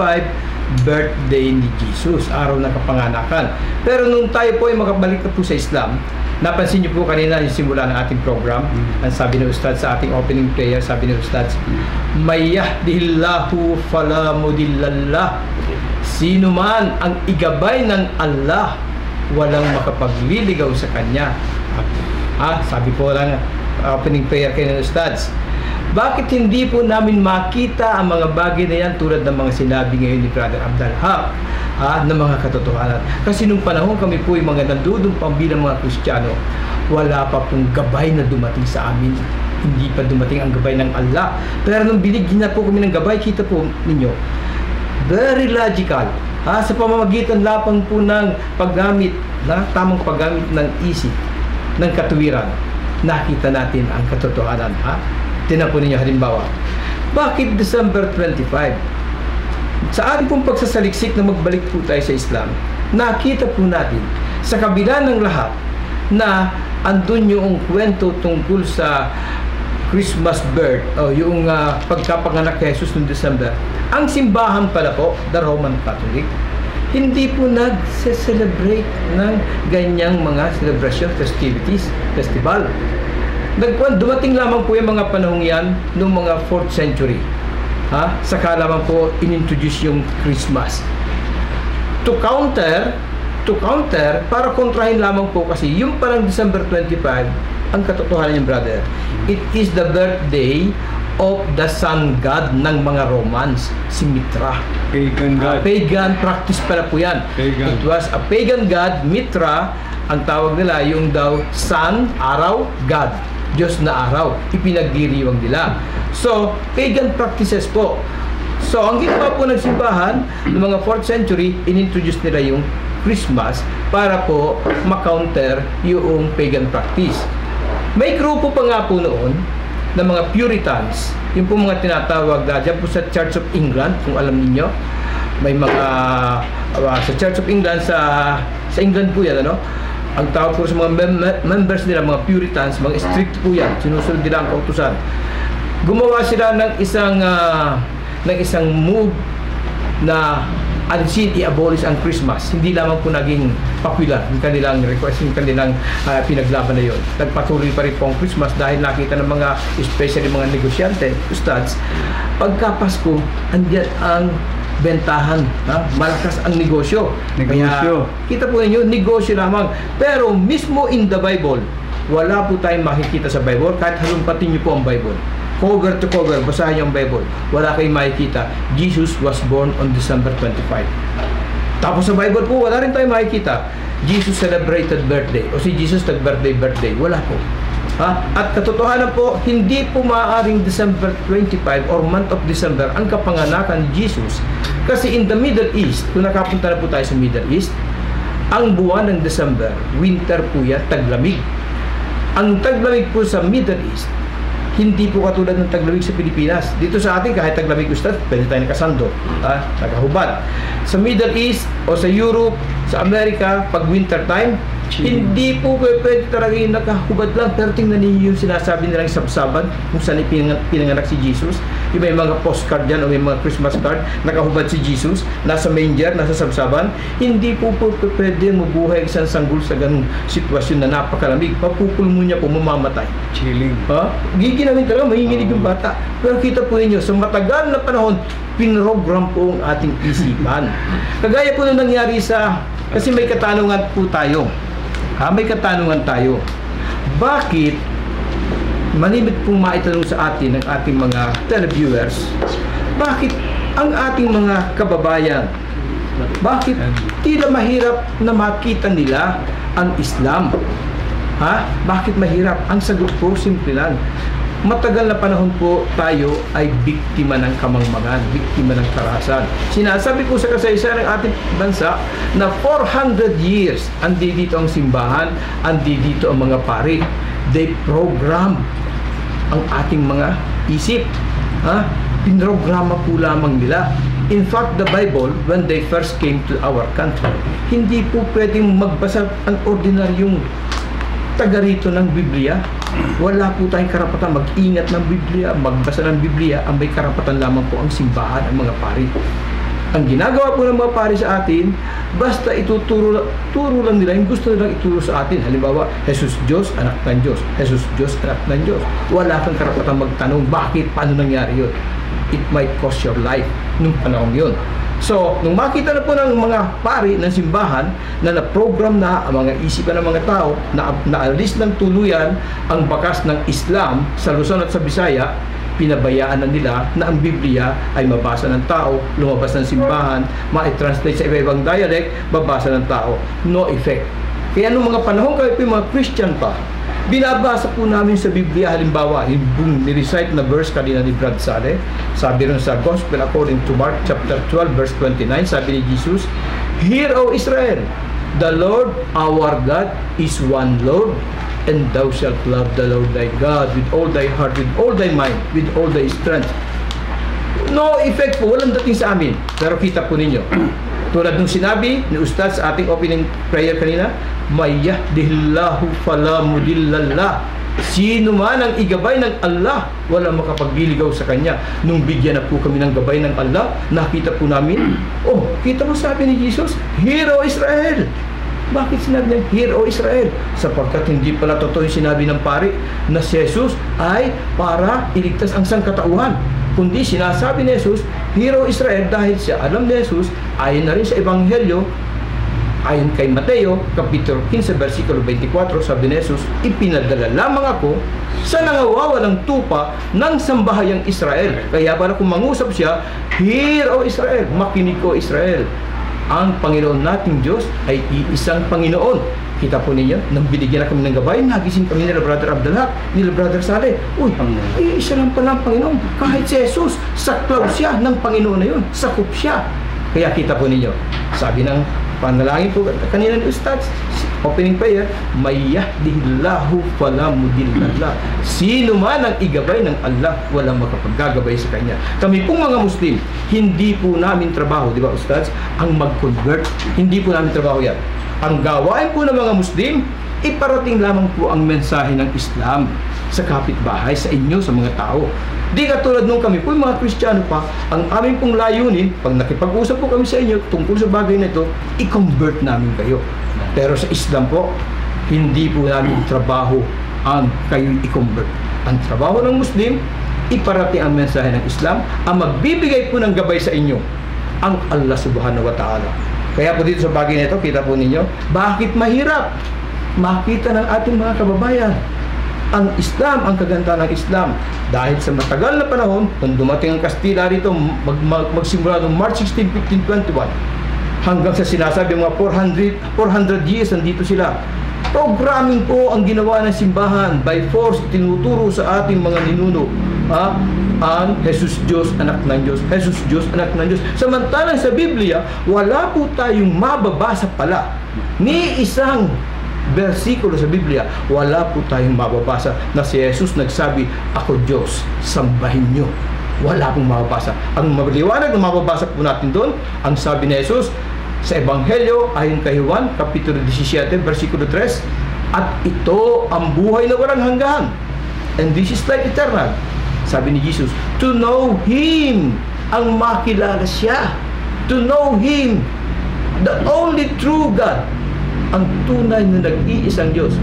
birthday ni Jesus, araw ng kapanganakan. Pero nung tayo po ay makabalik na po sa Islam, napansin niyo po kanina yung simula ng ating program, ang sabi ni Ustad sa ating opening prayer, sabi ni Ustad, may yahdihillahu fala mudillallah. Sino man ang igabay ng Allah, walang makapagliligaw sa kanya. Sabi po lang opening prayer kay ng Ustads. Bakit hindi po namin makita ang mga bagay na yan tulad ng mga sinabi ngayon ni Brother Abdul Haq na mga katotohanan? Kasi nung panahon kami po yung mga nandudumpang bilang mga Kristiyano, wala pa pong gabay na dumating sa amin. Hindi pa dumating ang gabay ng Allah. Pero nung binigyan na po kami ng gabay, kita po ninyo, very logical. Sa pamamagitan lapang po ng paggamit, tamang paggamit ng isip, ng katuwiran, nakita natin ang katotohanan. Tinan po ninyo halimbawa, bakit December 25? Sa ating pong pagsasaliksik na magbalik po tayo sa Islam, nakita po natin sa kabila ng lahat na andun yung kwento tungkol sa Christmas birth o yung pagkapanganak kay Jesus noong December. Ang simbahan pala po, the Roman Catholic, hindi po nag-celebrate ng ganyang mga celebration, festivities, festival. Dumating lamang po yung mga panahong yan noong mga 4th century. Saka lamang po inintroduce yung Christmas. To counter, para kontrahin lamang po kasi yung parang December 25, ang katotohanan yung brother, it is the birthday of the sun god ng mga Romans, si Mitra. Pagan god. Pagan practice pala po yan. Pagan. It was a pagan god, Mitra, ang tawag nila, yung daw sun, araw, god. Diyos na araw, ipinagdiriwang nila. So, pagan practices po. So, ang ginawa po ng simbahan ng mga 4th century, inintroduce nila yung Christmas para po ma-counter yung pagan practice. May grupo pa nga po noon ng mga Puritans, yung po mga tinatawag dyan po sa Church of England, kung alam niyo, may mga sa Church of England, sa England po yan, ano? Ang tawag po sa mga members nila, mga Puritans, mga strict po yan, sinusunod nila ang kautusan. Gumawa sila ng isang move na alisin, i-abolish ang Christmas. Hindi lamang po naging popular yung kanilang request, yung kanilang pinaglaban na yun. Nagpatuloy pa rin po ang Christmas dahil nakita ng mga, especially mga negosyante, ustads, pagka Pasko, andyan ang bentahan, malakas ang negosyo. Kaya, kita po ninyo, negosyo lamang. Pero mismo in the Bible, wala po tayong makikita sa Bible, kahit halumpatin niyo po ang Bible. Cover to cover, basahin niyo ang Bible. Wala kayong makikita. Jesus was born on December 25. Tapos sa Bible po, wala rin tayong makikita. Jesus celebrated birthday. O si Jesus nag-birthday. Wala po. At katotohanan po, hindi po maaaring December 25 or month of December ang kapanganakan ni Jesus. Kasi in the Middle East, kung nakapunta na po tayo sa Middle East, ang buwan ng December, winter po yan, taglamig. Ang taglamig po sa Middle East, hindi po katulad ng taglamig sa Pilipinas. Dito sa atin, kahit taglamig ustad, pwede tayo nakasando, nakahubad. Sa Middle East o sa Europe, sa Amerika, pag winter time, hindi po pwede talaga yung nakahubad lang. Pero tingnan niyo yung sinasabi nilang sabsaban kung saan pinanganak si Jesus. Yung may mga postcard dyan o may mga Christmas card, nakahubad si Jesus, nasa manger, nasa sabsaban. Hindi po pwede mabuhay isang sanggol sa ganung sitwasyon na napakalamig. Papupulmo niya po, mamamatay. Chilling. Giginawin talaga, mahinginig yung bata. Pero kita po ninyo, sa matagal na panahon, pinrogram po ang ating isipan. Kagaya po nung nangyari kasi may katanungan po tayo. May katanungan tayo. Bakit malimit pong maitanong sa atin ng ating mga televiewers, bakit ang ating mga kababayan, bakit tila mahirap na makita nila ang Islam? Bakit mahirap? Ang sagot po, simple lang. Matagal na panahon po tayo ay biktima ng kamangmangan, biktima ng karahasan. Sinasabi po sa kasaysayan ng ating bansa na 400 years andi dito ang simbahan, andi dito ang mga pari. They program ang ating mga isip. Pinrograma po lamang nila. In fact, the Bible, when they first came to our country, hindi po pwedeng magbasa ang ordinaryong taga rito ng Biblia. Wala po tayong karapatan mag-ingat ng Biblia, magbasa ng Biblia. Ang may karapatan lamang po ang simbahan, ang mga pari. Ang ginagawa po ng mga pari sa atin, basta turo lang nila yung gusto nilang ituro sa atin. Halimbawa, Jesus Diyos, anak ng Diyos. Jesus Diyos, anak ng Diyos. Wala kang karapatang magtanong, bakit, paano nangyari yun? It might cost your life nung panahon yun. So, nung makita na po ng mga pari ng simbahan na na-program na ang mga isipan ng mga tao, na naalis ng tuluyan ang bakas ng Islam sa Luzon at sa Bisaya, pinabayaan na nila na ang Biblia ay mabasa ng tao, lumabas ng simbahan, ma-translate sa iba-ibang dialect, babasa ng tao. No effect. Kaya nung mga panahon kami po mga Christian pa, binabasa po namin sa Biblia, halimbawa, yung ni-recite na verse kanina ni Brad Saleh, sabi rin sa Gospel according to Mark chapter 12 verse 29, sabi ni Jesus, "Hear, O Israel, the Lord our God is one Lord, and thou shalt love the Lord thy God with all thy heart, with all thy mind, with all thy strength." No effect po, walang dating sa amin. Pero kita po ninyo, tulad nung sinabi ni Ustad sa ating opening prayer kanina, "May yahdihillahu fala mudillallah." Sino man ang igabay ng Allah, walang makapagliligaw sa kanya. Nung bigyan na po kami ng gabay ng Allah, nakita po namin, oh, kita mo sabi ni Jesus, "Hear, O Israel." Bakit sinabi niya, "Hear, O Israel"? Sapagkat hindi pala totoo yung sinabi ng pari na si Jesus ay para iligtas ang sangkatauhan. Kundi sinasabi ni Jesus, "Hear, O Israel," dahil siya alam ni Jesus, ayon na rin sa Ebanghelyo, ayon kay Mateo, Kapitulo 15, versikulo 24, sabi ni Jesus, "Ipinadala lamang ako sa nangawawalang tupa ng sambahayang Israel." Kaya para kung mangusap siya, "Hear, O Israel," makinig ko Israel. Ang Panginoon nating Diyos ay iisang Panginoon. Kita po ninyo, nang binigyan na kami ng gabay, nagising kami nila Brother Abdallah, nila Brother Saleh. Uy, iisa lang pala ang Panginoon. Kahit si Jesus, saklaw siya ng Panginoon na yun. Sakop siya. Kaya kita po ninyo, sabi ng panalangin po kanina ni Ustad, opening prayer, "May yahdihillahu fala mudillallah." Sino man ang igabay ng Allah, walang makapaggagabay sa kanya. Kami pong mga Muslim, hindi po namin trabaho, di ba Ustad, ang mag-convert. Hindi po namin trabaho yan. Ang gawain po ng mga Muslim, iparating lamang po ang mensahe ng Islam sa kapitbahay, sa inyo, sa mga tao. Di katulad nung kami po, mga Kristiyano pa, ang aming pong layunin, pag nakipag-usap po kami sa inyo tungkol sa bagay na ito, i-convert namin kayo. Pero sa Islam po, hindi po namin trabaho ang kayo i-convert. Ang trabaho ng Muslim, iparating ang mensahe ng Islam. Ang magbibigay po ng gabay sa inyo, ang Allah subhanahu wa ta'ala. Kaya po dito sa bagay na ito, kita po ninyo, bakit mahirap makita ng ating mga kababayan ang Islam, ang kagandahan ng Islam. Dahil sa matagal na panahon, nung dumating ang Kastila rito, magsimula noong March 16, 1521, hanggang sa sinasabi mga 400 years, nandito sila. Programming po ang ginawa ng simbahan. By force, tinuturo sa ating mga ninuno ang Jesus Diyos, anak ng Diyos. Jesus Diyos, anak ng Diyos. Samantalang sa Biblia, wala po tayong mababasa pala ni isang versikulo sa Biblia, wala po tayong mababasa na si Jesus nagsabi, "Ako Diyos, sambahin nyo." Wala pong mababasa. Ang maliwanag na mababasa po natin doon, ang sabi ni Jesus sa Ebanghelyo ayon kay Juan, Kapitulo 17, versikulo 3, "At ito ang buhay na walang hanggan, and this is life eternal." Sabi ni Jesus, "To know Him," ang makilala siya. To know Him, the only true God, ang tunay na nag-iisang Diyos.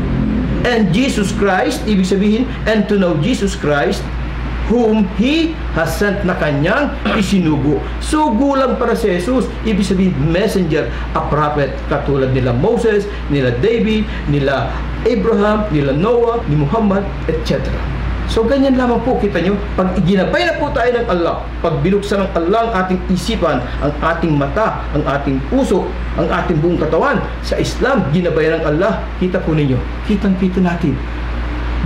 And Jesus Christ, ibig sabihin, and to know Jesus Christ, whom He has sent, na kanyang isinugo. Sugo lang para si Jesus, ibig sabihin, messenger, a prophet, katulad nila Moses, nila David, nila Abraham, nila Noah, ni Muhammad, etc. So ganyan lamang po, kita nyo, pag iginabay na po tayo ng Allah, pag binuksan ng Allah ang ating isipan, ang ating mata, ang ating puso, ang ating buong katawan, sa Islam, ginabayan ng Allah, kita po ninyo, kitang-kita natin.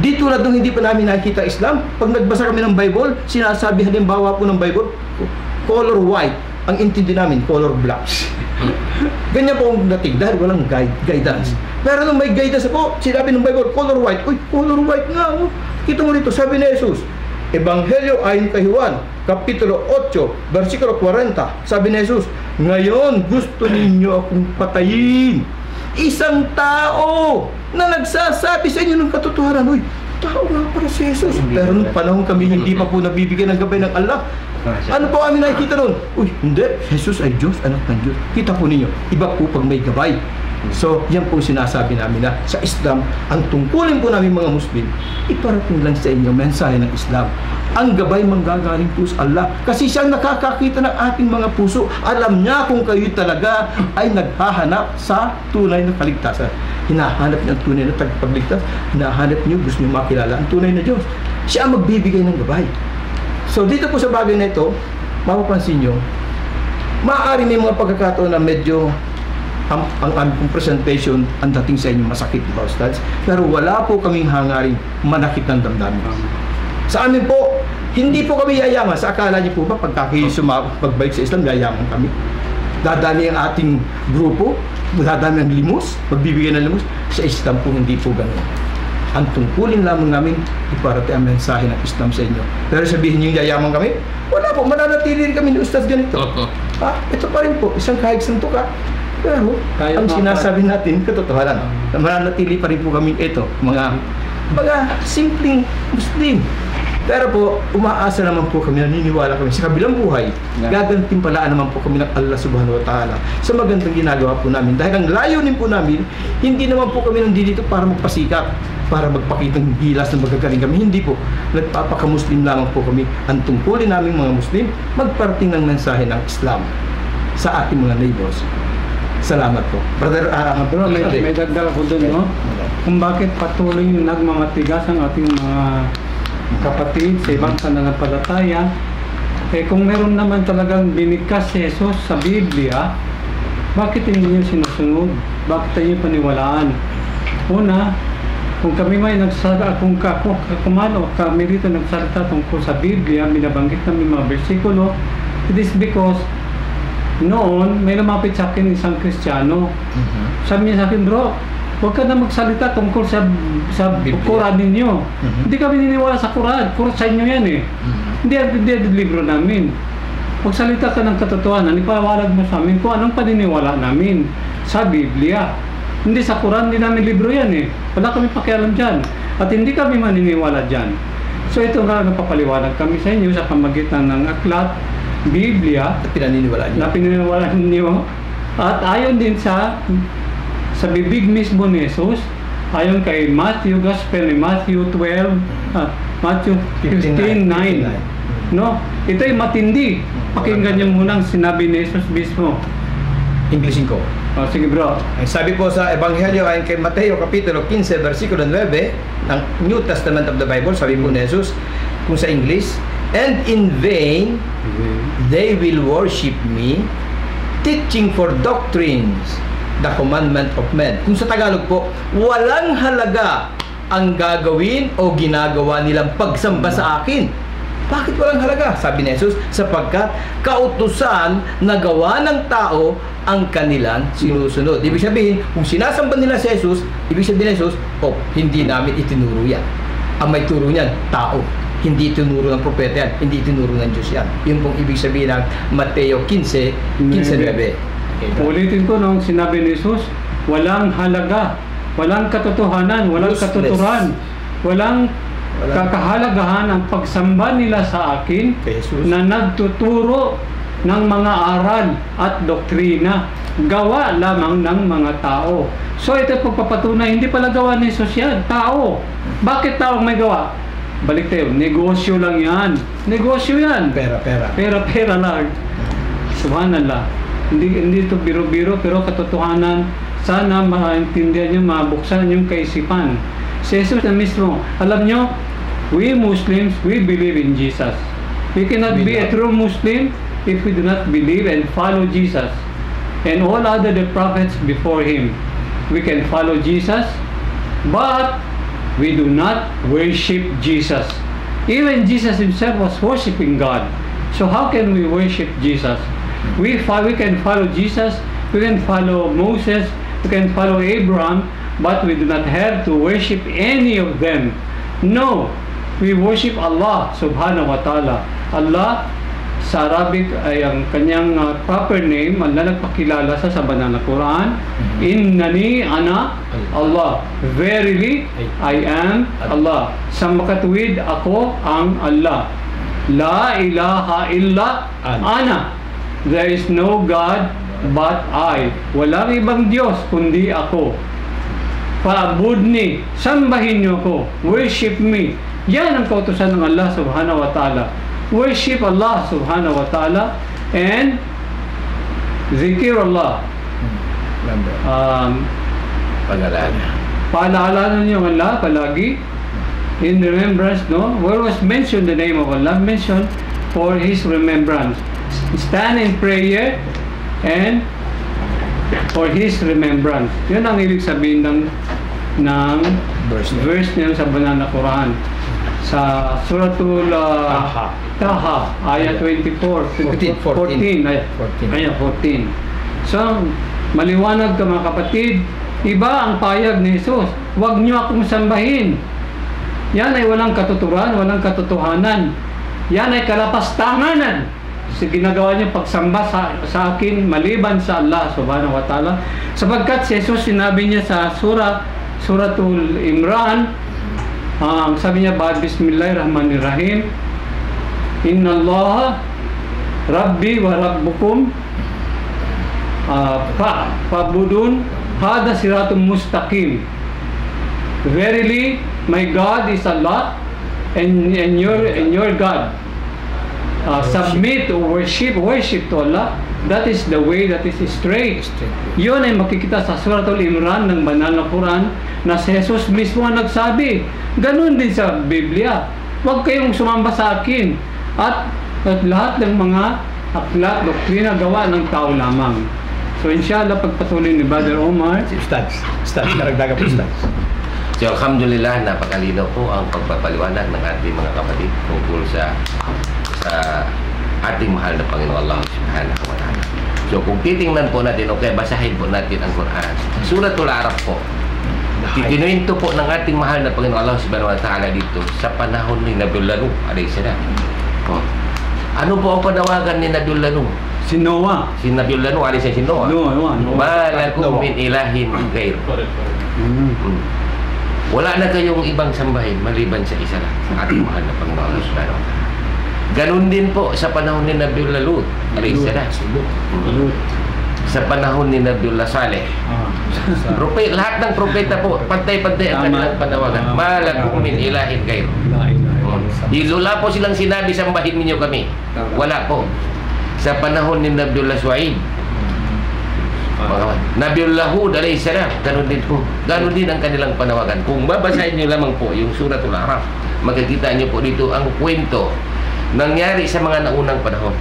Di tulad nung hindi pa namin nakikita Islam, pag nagbasa kami ng Bible, sinasabi halimbawa po ng Bible, color white, ang intindi namin, color black. Ganyan po ang dating, dahil walang guidance. Pero nung may guidance po, sinabi ng Bible, color white, uy, color white nga, oh. Kita mo dito, sabi ni Jesus, Ebanghelyo ayon kay Juan, Kapitulo 8, versikulo 40, sabi ni Jesus, "Ngayon gusto ninyo akong patayin. Isang tao na nagsasabi sa inyo ng katotohanan." Uy, tao nga para si Jesus. Pero nung panahon kami hindi pa po nabibigyan ng gabay ng Allah, Ano po kami nakikita doon? Uy, hindi. Jesus ay Diyos, anak ng Diyos. Kita po ninyo, iba po pag may gabay. So, yan po sinasabi namin na sa Islam, ang tungkulin po namin mga Muslim, iparating lang sa inyo mensahe ng Islam. Ang gabay manggagaling po sa Allah. Kasi siyang nakakakita ng ating mga puso. Alam niya kung kayo talaga ay naghahanap sa tunay na kaligtasan. Hinahanap niyo ang tunay na tagapagligtas. Hinahanap niyo, gusto niyo makilala ang tunay na Diyos. Siya ang magbibigay ng gabay. So, dito po sa bagay na ito, mapapansin niyo, maaari may mga pagkakataon na medyo ang aming presentation ang dating sa inyo masakit, mga ustads. Pero wala po kaming hangaring manakit ng damdamin. Sa amin po, hindi po kami yayaman. Sa akala niyo po ba, pagka kayo pagbalik sa Islam, yayaman kami? Dadami ang ating grupo, dadami ang limos, magbibigay ng limos. Sa Islam po, hindi po ganun. Ang tungkulin lamang namin, iparating ang mensahe ng Islam sa inyo. Pero sabihin niyo yayaman kami, wala po, mananatili rin kami ni ustads ganito. Ito pa rin po, isang kahig santo ka. Pero, ang sinasabi natin, katotohanan, na mananatili pa rin po kami ito, mga simpleng Muslim. Pero po, umaasa naman po kami, naniniwala kami sa kabilang buhay, gagantimpalaan naman po kami ng Allah subhanahu wa ta'ala sa magandang ginagawa po namin. Dahil ang layunin po namin, hindi naman po kami nandito para magpasikap, para magpakita ng gilas na magagaling kami. Hindi po. Nagpapaka-Muslim lamang po kami. Ang tungkulin namin mga Muslim, magparating ng mensahe ng Islam sa ating mga neighbors. Salamat po. Brother, Bro, may dagdag ako doon, no? Kung bakit patuloy yung nagmamatigas ang ating mga kapatid sa ibang pananampalataya, kung meron naman talagang binigkas si Jesus sa Biblia, bakit hindi niyo sinusunod? Bakit niyo paniwalaan? Una, kung kami may nagsalita, kung kami dito nagsalita tungkol sa Biblia, binabanggit namin mga bersikulo, it is because noon, may lumapit sa akin isang Kristiyano. Sabi niya sa akin, bro, huwag ka na magsalita tungkol sa Quran ninyo. Hindi kami niniwala sa Quran. Quran sa inyo yan eh. Hindi ang libro namin. Magsalita ka ng katotohanan, ipalawalag mo sa amin kung anong paniniwala namin sa Biblia. Hindi sa Quran, hindi namin libro yan eh. Wala kami pakialam dyan. At hindi kami maniniwala dyan. So ito nga, napapaliwanag kami sa inyo sa pamagitan ng aklat, Biblia, na pinaniniwalaan niyo, at ayon din sa bibig mismo ni Jesus, ayon kay Matthew, Gospel ni Matthew 12, Matthew 15:9. No? Ito ay matindi. Pakinggan niyo muna ang sinabi ni Jesus mismo. Englishin ko. Sige bro. Ang sabi po sa Ebanghelyo ayon kay Mateo Kapitulo 15, versikulo 9 ng New Testament of the Bible, sabi po ni Jesus, kung sa English, and in vain they will worship me, teaching for doctrines the commandment of men. Kung sa Tagalog po, walang halaga ang gagawin o ginagawa nilang pagsamba sa akin. Bakit walang halaga? Sabi ni Jesus, sapagkat kautusan na gawa ng tao ang kanilang sinusunod. Ibig sabihin, kung sinasamba nila si Jesus, ibig sabihin ni Jesus, hindi namin itinuro yan. Ang may turo niyan, tao. Hindi tinuro ng propeta yan, hindi tinuro ng Diyos yan. Yun pong ibig sabihin ng Mateo 15:9. Ulitin ko nung sinabi ni Jesus, walang halaga, walang katotohanan, walang katuturan, walang kakahalagahan ang pagsamba nila sa akin na nagtuturo ng mga aral at doktrina, gawa lamang ng mga tao. So ito pagpapatunay, hindi pala gawa ni Jesus yan, tao. Bakit tao may gawa? Balik tayo, negosyo lang yan. Negosyo yan. Pera lang. Subhanallah. Hindi ito biro-biro, pero katotohanan, sana maintindihan nyo, mabuksan yung kaisipan. Si Jesus na mismo, alam nyo, we Muslims, we believe in Jesus. We cannot be a true Muslim if we do not believe and follow Jesus. And all other the prophets before him. We can follow Jesus, but we do not worship Jesus. Even Jesus himself was worshiping God. So how can we worship Jesus? We can follow Jesus, we can follow Moses, we can follow Abraham, but we do not have to worship any of them. No, we worship Allah subhanahu wa ta'ala. Allah sa Arabic ay ang kanyang proper name, ang nagpakilala sa banal na Quran. Innani ana Allah. Verily, I am Allah. Sa makatuwid, ako ang Allah. La ilaha illa ana. There is no God but I. Walang ibang Diyos kundi ako. Fa'budni, sambahin niyo ako. Worship me. Yan ang kautusan ng Allah subhanahu wa ta'ala. Worship Allah subhanahu wa ta'ala and zikir Allah. Paalala niyo ang Allah palagi in remembrance, no? Where was mentioned the name of Allah? Mentioned for His remembrance. Stand in prayer and for His remembrance. Yun ang ibig sabihin ng verse niya sa banal na Quran. Sa Suratul Taha, ayat 14. Ayat 14. So, maliwanag ka mga kapatid, iba ang payag ni Jesus. Huwag niyo akong sambahin. Yan ay walang katuturan, walang katotohanan. Yan ay kalapastanganan. Sa ginagawa niyo pagsamba sa akin maliban sa Allah subhanahu wa ta'ala. Sapagkat si Jesus sinabi niya sa Suratul Imran, sabi niya, Bismillahirrahmanirrahim, Inna Allah Rabbi wa Rabbukum fa'budun hada siratum mustaqim. Verily, my God is Allah and your God. Submit or worship to Allah. That is the way that is straight. Yun ay makikita sa Suratul Imran ng banal na Quran na si Jesus mismo ang nagsabi. Ganun din sa Biblia. Huwag kayong sumamba sa akin at lahat ng mga aklat, doktrina gawa ng tao lamang. So inshallah pagpatuloy ni Brother Omar. Ustads, karagdagan po Ustads. So alhamdulillah, napakalinaw po ang pagpapaliwanag ng ating mga kapatid tungkol sa ating mahal na Panginoon Allah subhanahu wa ta'ala. So kung titingnan po natin, okay, basahin po natin ang Quran. Suratul Araf po. Kinuwento po ng ating mahal na Panginoon Allah subhanahu wa ta'ala dito sa panahon ni Nabiullah Nuh alayhi salam. Ano po ang panawagan ni Nabiullah Nuh? Si Noah. Si Nabiullah Nuh alayhi salam, si Noah. Ma lakum min ilahin ghair. Wala na kayong ibang sambahin maliban sa isa lang, sa ating mahal na Panginoon Allah subhanahu wa ta'ala. Ganun din po sa panahon ni Nabiullah Lut alayhi salam. Sa panahon ni Nabiullah Saleh. Lahat ng propeta po, pantay-pantay ang kanilang panawagan. Ma lakum min ilahin ghair. Wala po silang sinabi, sambahin ninyo kami. Wala po. Sa panahon ni Nabiullah Shuaib, Nabiullah Hud alayhi salam, ganun din po. Ganun din ang kanilang panawagan. Kung babasahin nyo lamang po yung Suratul Araf, makikita nyo po dito ang kwento nangyari sa mga naunang panahon.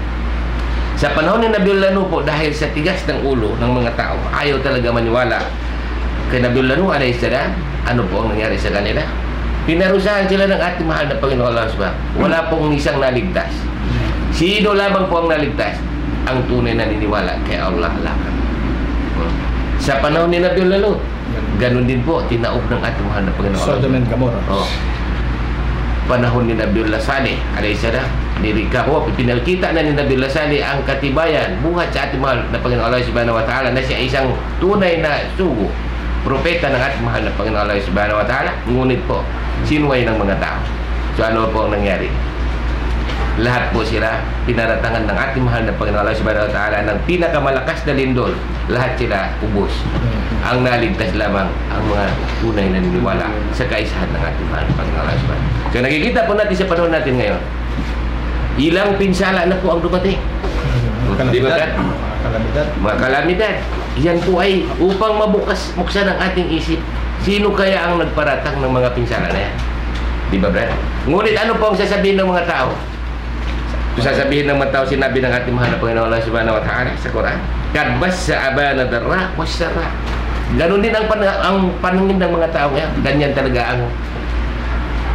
Sa panahon ni Nabiullah Nuh po, dahil sa tigas ng ulo ng mga tao, ayaw talaga maniwala kay Nabiullah Nuh alayhi salam, ano po ang nangyari sa kanila? Pinarusahan sila ng ating mahal na Panginoon Allah subhanahu. Wala pong isang naligtas. Sino lamang po ang naligtas? Ang tunay na niniwala kay Allah lamang. Sa panahon ni Nabiullah Lut, ganun din po, tinaob ng ating mahal na Panginoon. Sodom and Gomorrah. Panahon ni Nabiullah Saleh alayhi salam, pinakita na ni Nabiullah Saleh ang katibayan buhat sa ating mahal na Panginoon Allah subhanahu wa ta'ala na siya isang tunay na sugo, propeta ng ating mahal na Panginoon Allah subhanahu wa ta'ala. Ngunit po, sinuway ng mga tao. So ano po ang nangyari? Lahat po sila pinaratangan ng ating mahal na Panginoon Allah subhanahu wa ta'ala ng pinakamalakas na lindol. Lahat sila ubos. Ang naligtas lamang ang mga tunay na niniwala sa kaisahan ng ating mahal na Panginoon Allah subhanahu wa ta'ala. So nakikita po natin sa panahon natin ngayon, ilang pinsala na po ang dumating. Mga kalamidad. Yan po ay upang mabuksan ang ating isip. Sino kaya ang nagparatang ng mga pinsala na yan? Di ba, Brad? Ngunit ano po ang sasabihin ng mga tao? Sasabihin ng mga tao, sinabi ng ating mahal na Panginoon Allah subhanahu wa ta'ala sa Quran, kadbas sa abana darra wasyara. Ganon din ang paningin ng mga tao ngayon. Ganyan talaga ang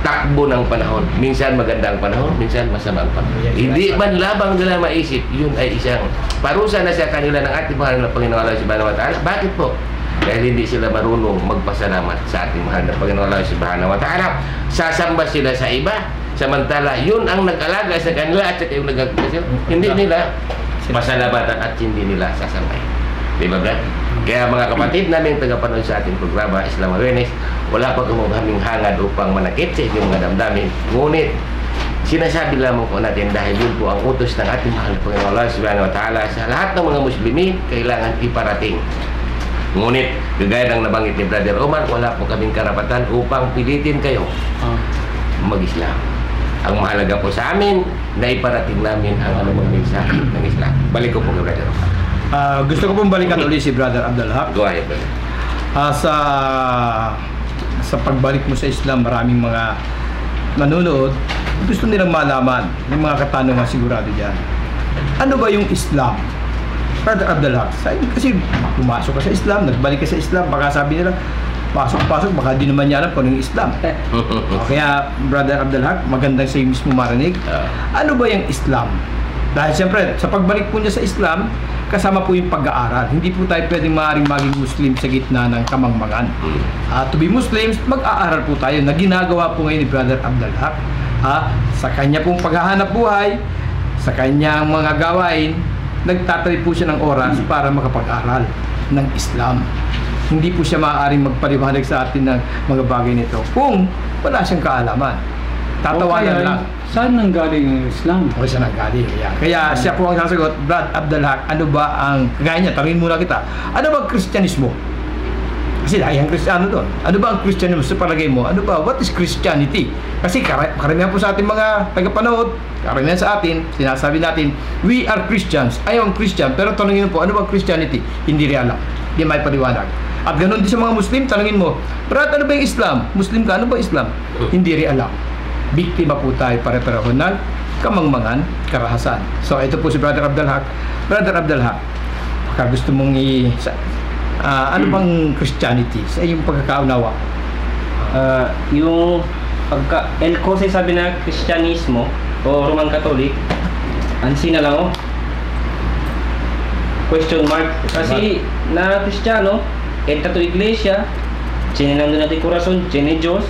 takbo ng panahon. Minsan maganda ang panahon, minsan masama ang panahon. Hindi man labang nila maisip, yun ay isang parusa na sa kanila ng ating mahal na Panginoon Allah subhanahu wa ta'ala. Bakit po? Dahil hindi sila marunong magpasalamat sa ating mahal na Panginoon Allah subhanahu wa ta'ala. Sasamba sila sa iba, samantala yun ang nag-alaga sa kanila at saka yung nag-agpasya. Hindi nila pasalamatan at hindi nila sasambay. Di ba, Brad? Kaya mga kapatid naming tagapanood sa ating programa Islam Awareness, wala pa kaming hangad upang manakit sa inyong mga damdamin. Ngunit Sinasabi lamang po natin dahil yun po ang utos ng ating mahal na Panginoon Allah Subhanahu wa Ta'ala sa lahat ng mga Muslimin kailangan iparating. Ngunit, gaya ng nabanggit ni Brother Omar, wala po kaming karapatan upang pilitin kayo mag-Islam. Ang mahalaga po sa amin na iparating namin ang anumang mensahe ng Islam. Balik ko po kay Brother Omar. Gusto ko pong balikan ulit si Brother Abdul Haq. Go ahead, brother. Sa pagbalik mo sa Islam, maraming mga nanonood, gusto nilang malaman, yung mga katanungan sigurado dyan. Ano ba yung Islam? Brother Abdul Haq, kasi pumasok ka sa Islam, nagbalik ka sa Islam, baka sabi nila, pasok, baka di naman niya alam kung ano yung Islam. Kaya, Brother Abdul Haq, magandang sa'yo mismo marinig. Ano ba yung Islam? Dahil siyempre, sa pagbalik po niya sa Islam, kasama po yung pag-aaral. Hindi po tayo pwedeng maaaring maging Muslim sa gitna ng kamangmangan. To be Muslims, mag-aaral po tayo na ginagawa po ngayon ni Brother Abdul Haq. Sa kanya pong paghahanap buhay, sa kanyang mga gawain, nagtatabi po siya ng oras para makapag-aral ng Islam. Hindi po siya maaaring magpaliwanag sa atin ng mga bagay nito kung wala siyang kaalaman. Tatawanan lang. Saan nanggaling yung Islam? O saan nanggaling? Kaya siya po ang sasagot, Brad Abdul Haq, ano ba ang, kagaya niya, tanungin muna kita, ano ba ang Kristyanismo? Kasi dahil ang Kristiyano doon. Ano ba ang Kristyanismo sa palagay mo? Ano ba? What is Christianity? Kasi karamihan po sa ating mga tagapanood, karamihan sa atin, sinasabi natin, we are Christians. Ayaw ang Christian. Pero tanungin mo po, ano ba ang Christianity? Hindi rin alam. Hindi may paliwanag. At ganoon din sa mga Muslim, tanungin mo, Brad, ano ba yung Islam? Muslim ka, ano ba Islam? Hindi rin alam. Biktima po tayo pare-pareho ng kamangmangan, karahasan. So ito po si Brother Abdul Haq. Brother Abdul Haq, baka gusto mong ano bang Christianity sa iyong pagkakaunawa? Yung El Cose sabi na Kristyanismo o Roman Catholic, ansi na lang question mark. Kasi na Kristiyano, entra to iglesia, chininando natin corazon, chine Diyos,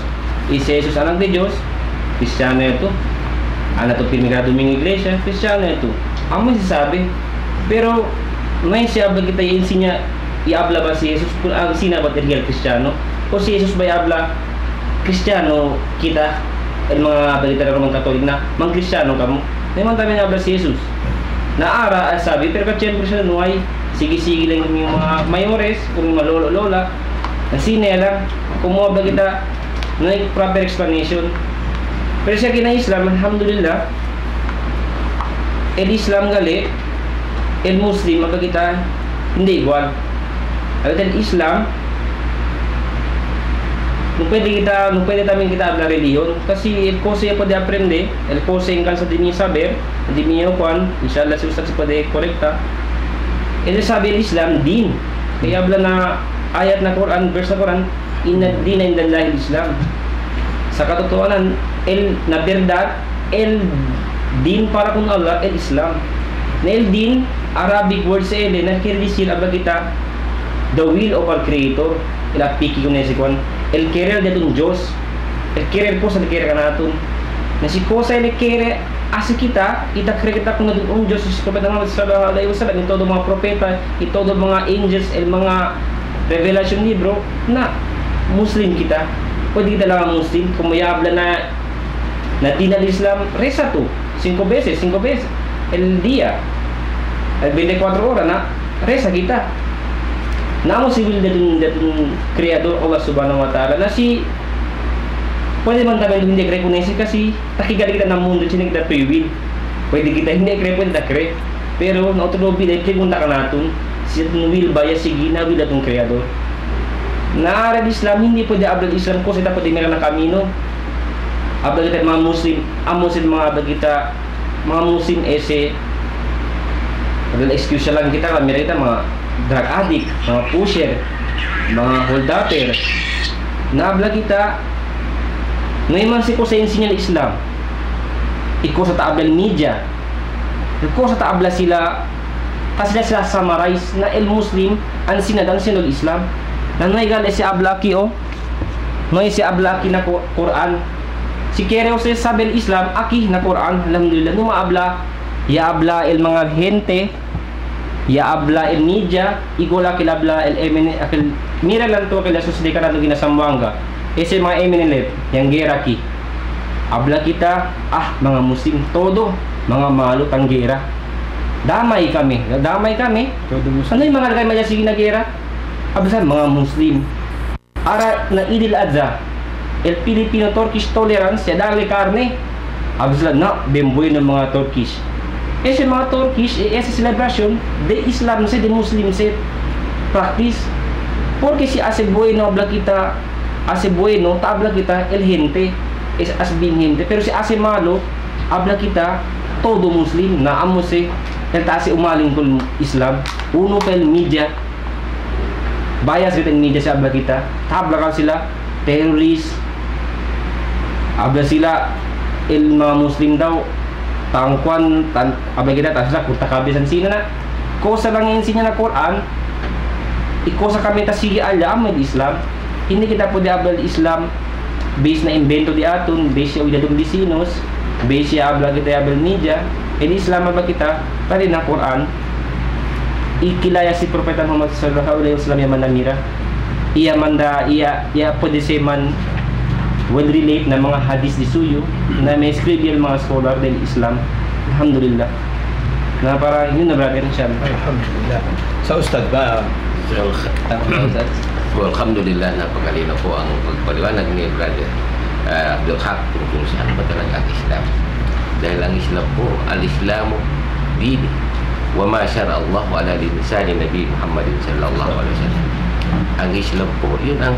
si Jesus anak de Diyos, Kristiyano ito. Ano to pirmigado ming iglesia, Kristiyano ito. Ang masasabi. Pero may siya ba kita i-insinya iabla ba si Jesus kung ang sina ba real Kristiyano? O si Jesus ba iabla Kristiyano kita el mga balita ng Roman Catholic na mang Kristiyano kamo? Naman tayo iabla si Jesus. Naara sabi pero katyan Kristiyano ay sige-sige lang yung mga mayores kung mga lolo-lola ang sine lang kumuha ba kita na proper explanation. Pero siya kina Islam, alhamdulillah, el Islam gali, el Muslim, kita hindi igual. Al Islam, no pwede tamin kita hablar religion, kasi el cosa ya puede aprender, el cosa en cansa de mi saber, de mi Juan, inshallah si Ustad se puede correcta. El sabi el Islam, din. Kaya habla na ayat na Quran, verse na Quran, inna dina indallahi Islam. Sa katotohanan, na verdad, el din para kung Allah, el Islam. Na el din, Arabic word sa ele, na kirisir abla kita, the will of our Creator. Ilapiki ko na si Juan. El querer de tun Diyos. El querer po sa querer ka natin. Na si ko sa el querer, asa kita, itakre kita kung nadun Diyos, si Propeta Muhammad sallallahu alaihi wasallam, ito mga propeta, ito mga angels, el mga revelation libro, na Muslim kita. Pwede kita lang ang Muslim, kung may habla na dinal Islam, resa to, 5 beses, el día, el 24 oras na, resa kita. Na mo sibil datun Creador Allah Subhanahu wa Ta'ala, na si, pwede man tayo hindi recognize kasi, takigali kita ng mundo, sinig kita free will. Pwede kita hindi pwede kita kre, pero nautulobi dahil punta ka natin, si will baya sige na will datun Creador. Na Arab Islam, hindi pwede abdal Islam ko sila pwede meron na kamino. Abdal kita mga Muslim, amo sila mga abdal kita, mga Muslim ese, abdal excuse lang kita, meron kita mga drug addict, mga pusher, mga holdapper. Na abdal kita, ngayon si ko sa insinyal Islam, iko sa taabla media, iko sa taabla sila, kasi sila summarize na el Muslim, ang sinadang sinol Islam. Na noy gal si ablaki noy si ablaki na Quran si kere o sa sabel Islam aki na Quran alhamdulillah no maabla ya abla el mga gente ya abla el media igola kilabla el emene akil mira lang to kila susdi kana do ginasamwanga ese mga eminelep yang geraki Abla kita, mga Muslim, todo, mga malo tanggera. Damay kami. Todo Muslim. Ano yung mga lagay mayasigi na gera? Abla mga Muslim. Ara na Idil Adha, el Filipino-Turkish tolerance, ya dali karne. Abla na, bemboy ng mga Turkish. Ese mga Turkish, ese celebration, de Islam se, de Muslim se practice. Porque si hace bueno habla kita, hace bueno, habla kita el gente, es as being gente. Pero si hace malo, habla kita todo Muslim, na amo se, el taasi umaling kul Islam, uno pel media, bias kita media sa habla kita, habla ka sila, terrorist, habla sila, el mga Muslim daw, tangkwan, habla kita, tasla, kurta kabisan sina na, kosa lang yung insinya na Quran, ikosa kami tasigi alam ng Islam, hindi kita pwede abal Islam base na invento di aton, base yung idadong disinos, base yung abla kita abal media, hindi Islam abal kita, tali na Quran, ikilaya si Propeta Muhammad sallallahu alaihi wasallam yaman namira, iya manda, iya pwede say man well relate na mga hadis di suyo, na may scribe yung mga scholar del Islam, alhamdulillah, na para yun na brother inshallah. Alhamdulillah. Sa Ustad ba? Alhamdulillah, napakalino po ang pagpaliwanag ni Brother Abdul Haq kung saan ba talaga ang Islam. Dahil ang Islam po, al-Islamu dini wa ma syara Allah ala lisan Nabi Muhammad sallallahu alaihi wasallam. Ang Islam po, yun ang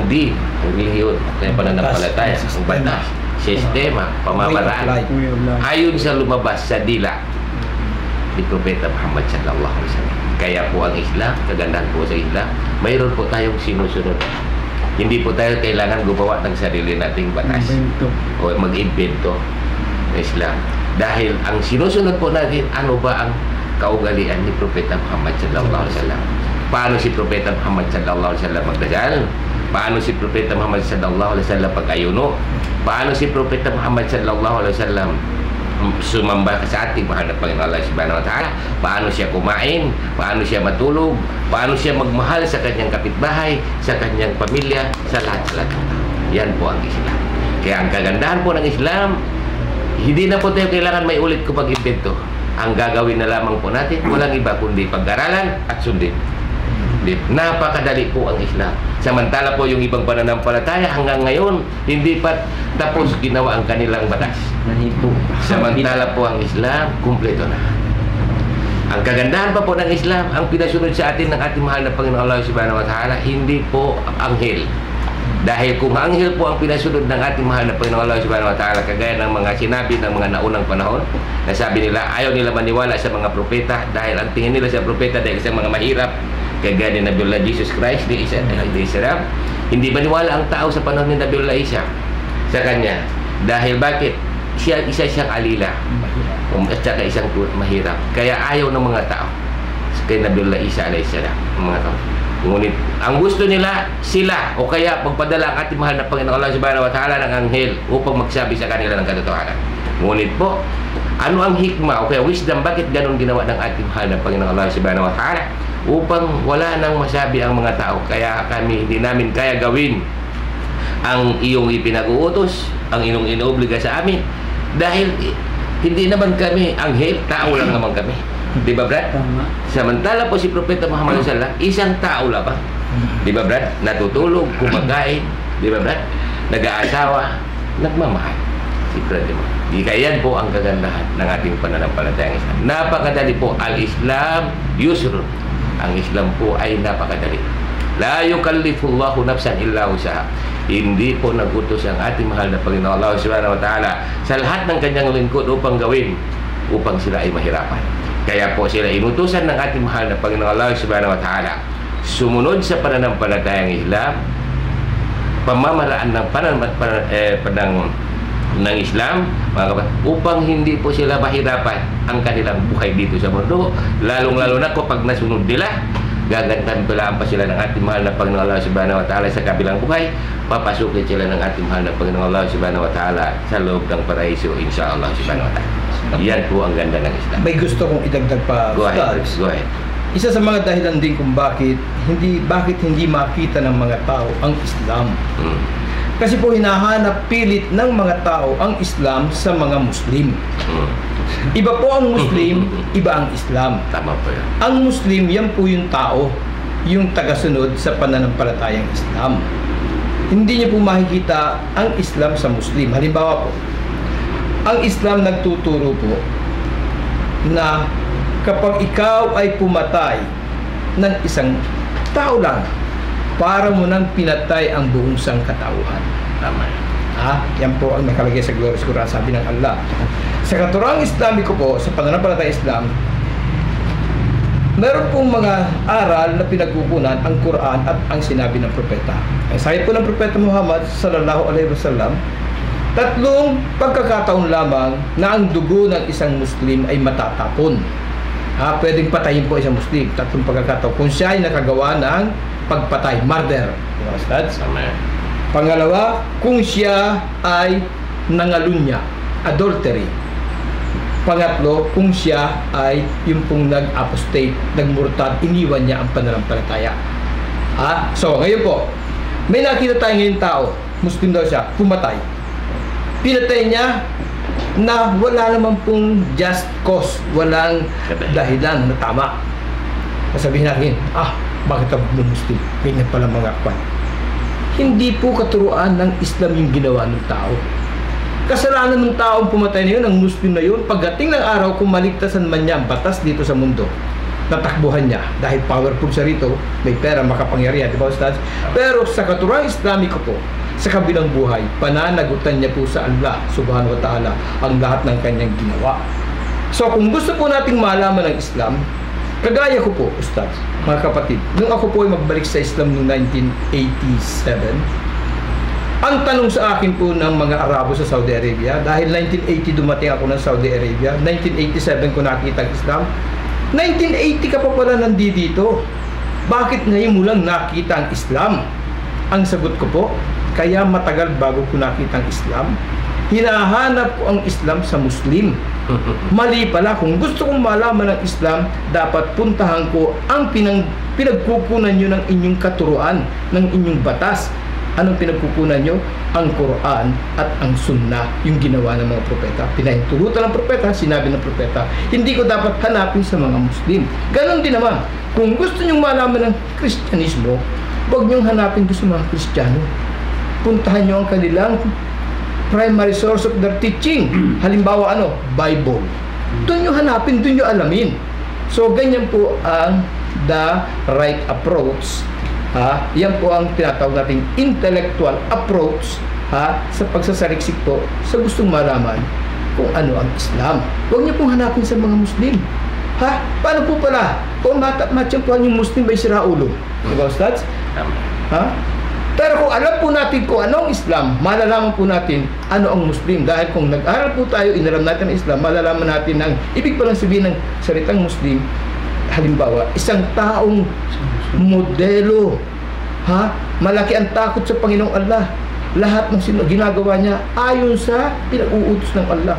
din, ang relihiyon, ang pananampalataya, ang batas, sistema, pamamaraan, ayon sa lumabas sa dila ni Propeta Muhammad sallallahu alaihi wasallam. Kaya po ang Islam, kagandahan po sa Islam, mayroon po tayong sinusunod. Hindi po tayo kailangan gumawa ng sarili nating batas o mag-invento ng Islam. Dahil ang sinusunod po natin, ano ba ang kaugalian ni Propeta Muhammad sallallahu alaihi wasallam? Paano si Propeta Muhammad sallallahu alaihi wasallam magdasal? Paano si Propeta Muhammad sallallahu alaihi wasallam pag-ayuno? Paano si Propeta Muhammad sallallahu alaihi wasallam sumamba sa ating mahal na Panginoon Allah Subhanahu wa Ta'ala? Paano siya kumain? Paano siya matulog? Paano siya magmahal sa kanyang kapitbahay, sa kanyang pamilya, sa lahat-lahat ng tao? Yan po ang Islam. Kaya ang kagandahan po ng Islam, hindi na po tayo kailangan may ulit ko pag-invento. Ang gagawin na lamang po natin, walang iba kundi pag-aralan at sundin. Napakadali po ang Islam. Samantala po yung ibang pananampalataya hanggang ngayon hindi pa tapos ginawa ang kanilang batas. Samantala po ang Islam kumpleto na. Ang kagandahan pa po ng Islam, ang pinasunod sa atin ng ating mahal na Panginoon Allah Subhanahu wa Ta'ala, hindi po anghel. Dahil kung anghel po ang pinasunod ng ating mahal na Panginoon Allah Subhanahu wa Ta'ala, kagaya ng mga sinabi ng mga naunang panahon, na sabi nila ayaw nila maniwala sa mga propeta dahil ang tingin nila sa propeta dahil sa mga mahirap, kagaya ni Nabiullah Jesus Christ di Isa, hindi maniwala ang tao sa panahon ni Nabiullah Isa sa kanya dahil bakit? Isa siyang alila at saka isang mahirap, kaya ayaw ng mga tao kay Nabiullah Isa alayhi salam, mga tao. Ngunit ang gusto nila sila o kaya pagpadala ang ating mahal na Panginoon Allah Subhanahu wa Ta'ala ng anghel upang magsabi sa kanila ng katotohanan. Ngunit po, ano ang hikmah o kaya wisdom, bakit ganun ginawa ng ating mahal na Panginoon Allah Subhanahu wa Ta'ala? Upang wala nang masabi ang mga tao, kaya kami hindi namin kaya gawin ang iyong ipinag-uutos, ang iyong inuobliga sa amin, dahil hindi naman kami anghel, tao lang naman kami. Di ba, Brad? Samantala po si Propeta Muhammad sallallahu alaihi wasallam, isang tao lamang. Di ba, Brad? Natutulog, kumakain, di ba, Brad? Nag-aasawa, nagmamahal. Si Brad, di kaya yan po ang kagandahan ng ating pananampalatayang Islam. Napakadali po al-Islam yusrun. Ang Islam po ay napakadali. La yukallifullahu nafsan illa wusaha. Hindi po nagutos ang ating mahal na Panginoon Allah Subhanahu wa Ta'ala sa lahat ng kanyang lingkod upang gawin upang sila ay mahirapan. Kaya po sila inutusan ng ating mahal na Panginoon Allah Subhanahu wa Ta'ala sumunod sa pananampalatayang Islam, pamamaraan ng ng Islam, mga kapatid, upang hindi po sila mahirapan ang kanilang buhay dito sa mundo, lalong-lalo na kapag nasunod nila, gagantampalaan pa sila ng ating mahal na Panginoon Allah Subhanahu wa Ta'ala sa kabilang buhay, papasukin sila ng ating mahal na Panginoon Allah Subhanahu wa Ta'ala sa loob ng paraiso, insyaAllah Subhanahu wa Ta'ala. Yan po ang ganda ng Islam. May gusto kong idagdag pa. Go ahead. Go ahead. Isa sa mga dahilan din kung bakit hindi makita ng mga tao ang Islam. Kasi po hinahanap pilit ng mga tao ang Islam sa mga Muslim. Iba po ang Muslim, iba ang Islam. Tama po yan. Ang Muslim, yan po yung tao, yung tagasunod sa pananampalatayang Islam. Hindi niyo po makikita ang Islam sa Muslim. Halimbawa po, ang Islam nagtuturo po na kapag ikaw ay pumatay ng isang tao lang, para mo nang pinatay ang buong sangkatauhan. Tama yan. Yan po ang nakalagay sa Glorious Quran, sabi ng Allah. Sa katurang Islamiko po, sa pananampalatayang Islam, meron pong mga aral na pinagkukunan ang Quran at ang sinabi ng propeta. Ang sabi po ng propeta Muhammad sallallahu alaihi wasallam, 3 pagkakataon lamang na ang dugo ng isang Muslim ay matatapon. Pwedeng patayin po isang Muslim, 3 pagkakataon kung siya ay nakagawa ng pagpatay, murder. Pangalawa, kung siya ay nangalunya, adultery. Pangatlo, kung siya ay yung pong nag-apostate, nagmurtad, iniwan niya ang pananampalataya. So, ngayon po, may nakita tayo ngayong tao, Muslim daw siya, pumatay. Pinatay niya na wala naman pong just cause, walang dahilan na tama. Sabihin natin, bakit ako Muslim? Ganyan pala mga kwan. Hindi po katuruan ng Islam yung ginawa ng tao. Kasalanan ng taong pumatay na yun, ang Muslim na yun, pagdating ng araw, kung maligtasan man niya ang batas dito sa mundo, natakbuhan niya. Dahil powerful siya rito, may pera, makapangyarihan, di ba Ustaz? Pero sa katuruan Islamiko po, sa kabilang buhay, pananagutan niya po sa Allah subhanahu wa ta'ala ang lahat ng kanyang ginawa. So kung gusto po nating malaman ng Islam, kagaya ko po, Ustaz, mga kapatid, nung ako po ay magbalik sa Islam noong 1987, ang tanong sa akin po ng mga Arabo sa Saudi Arabia, dahil 1980 dumating ako ng Saudi Arabia, 1987 ko nakita ang Islam, 1980 ka pa pala nandito. Bakit ngayon mo lang nakita ang Islam? Ang sagot ko po, kaya matagal bago ko nakita ang Islam. Hinahanap ko ang Islam sa Muslim. Mali pala, kung gusto kong malaman ang Islam, dapat puntahan ko ang pinagkukunan nyo ng inyong katuruan, ng inyong batas. Anong pinagkukunan nyo? Ang Quran at ang Sunnah, yung ginawa ng mga propeta. Pinahintulutan ng propeta, sinabi ng propeta. Hindi ko dapat hanapin sa mga Muslim. Ganon din naman, kung gusto nyong malaman ng Kristyanismo, huwag nyong hanapin doon sa mga Kristiyano. Puntahan nyo ang kanilang primary source of their teaching. Halimbawa, Bible. Doon nyo hanapin, doon nyo alamin. So, ganyan po ang the right approach. Yan po ang tinatawag nating intellectual approach sa pagsasaliksik po sa gustong malaman kung ano ang Islam. Huwag niyo pong hanapin sa mga Muslim. Paano po pala? Kung matiyampuhan yung Muslim ay sira ulo. Diba, Ustaz? Pero kung alam po natin kung ano ang Islam, malalaman po natin ano ang Muslim. Dahil kung nag-aral po tayo, inalam natin ang Islam, malalaman natin ang ibig palang sabihin ng salitang Muslim. Halimbawa, isang taong modelo, malaki ang takot sa Panginoong Allah. Lahat ng ginagawa niya ayon sa pinag-uutos ng Allah.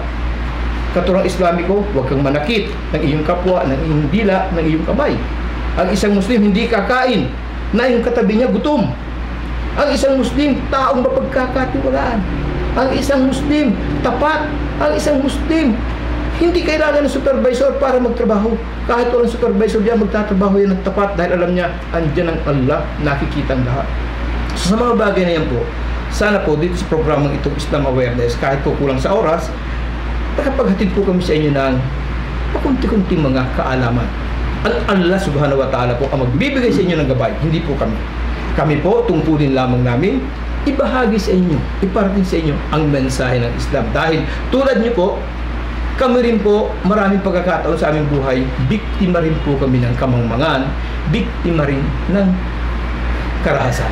Katurang Islamiko, huwag kang manakit ng iyong kapwa, ng iyong dila, ng iyong kamay. Ang isang Muslim hindi kakain na yung katabi niya gutom. Ang isang Muslim, taong mapagkakatiwalaan. Ang isang Muslim, tapat. Ang isang Muslim, hindi kailangan ng supervisor para magtrabaho. Kahit walang supervisor diyan, magtatrabaho yan ng tapat dahil alam niya, andyan ang Allah, nakikita ang lahat. So, sa mga bagay na yan po, sana po dito sa programang itong Islam Awareness, kahit po kulang sa oras, nakapaghatid po kami sa inyo ng pakunti-kunting mga kaalaman. Ang Allah subhanahu wa ta'ala po ang magbibigay sa inyo ng gabay, hindi po kami. Kami po, tungkulin lamang namin, ibahagi sa inyo, iparating sa inyo ang mensahe ng Islam. Dahil tulad niyo po, kami rin po, maraming pagkakataon sa aming buhay, biktima rin po kami ng kamangmangan, biktima rin ng karahasan.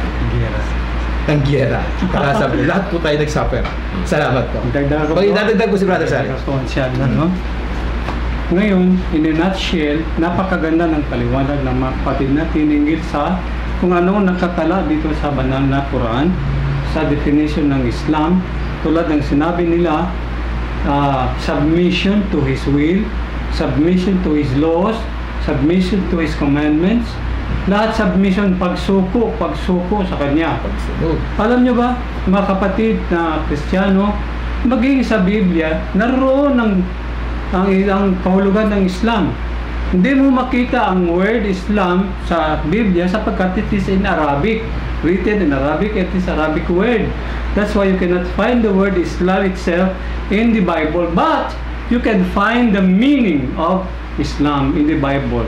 Ng giyera. Karahasan. Lahat po tayo nagsuffer. Salamat po. Dagdag po si Brother Sari. Ngayon, in a nutshell, napakaganda ng paliwanag ng mga kapatid natin hinggil sa kung ano nakatala dito sa banal na Quran sa definition ng Islam, tulad ng sinabi nila, submission to His will, submission to His laws, submission to His commandments, Lahat submission, pagsuko sa Kanya. Pagsunod. Alam nyo ba, mga kapatid na Kristiyano, maging sa Biblia, naroon ang kahulugan ng Islam. Hindi mo makita ang word Islam sa Biblia sapagkat it is in Arabic. Written in Arabic, it is Arabic word. That's why you cannot find the word Islam itself in the Bible. But you can find the meaning of Islam in the Bible.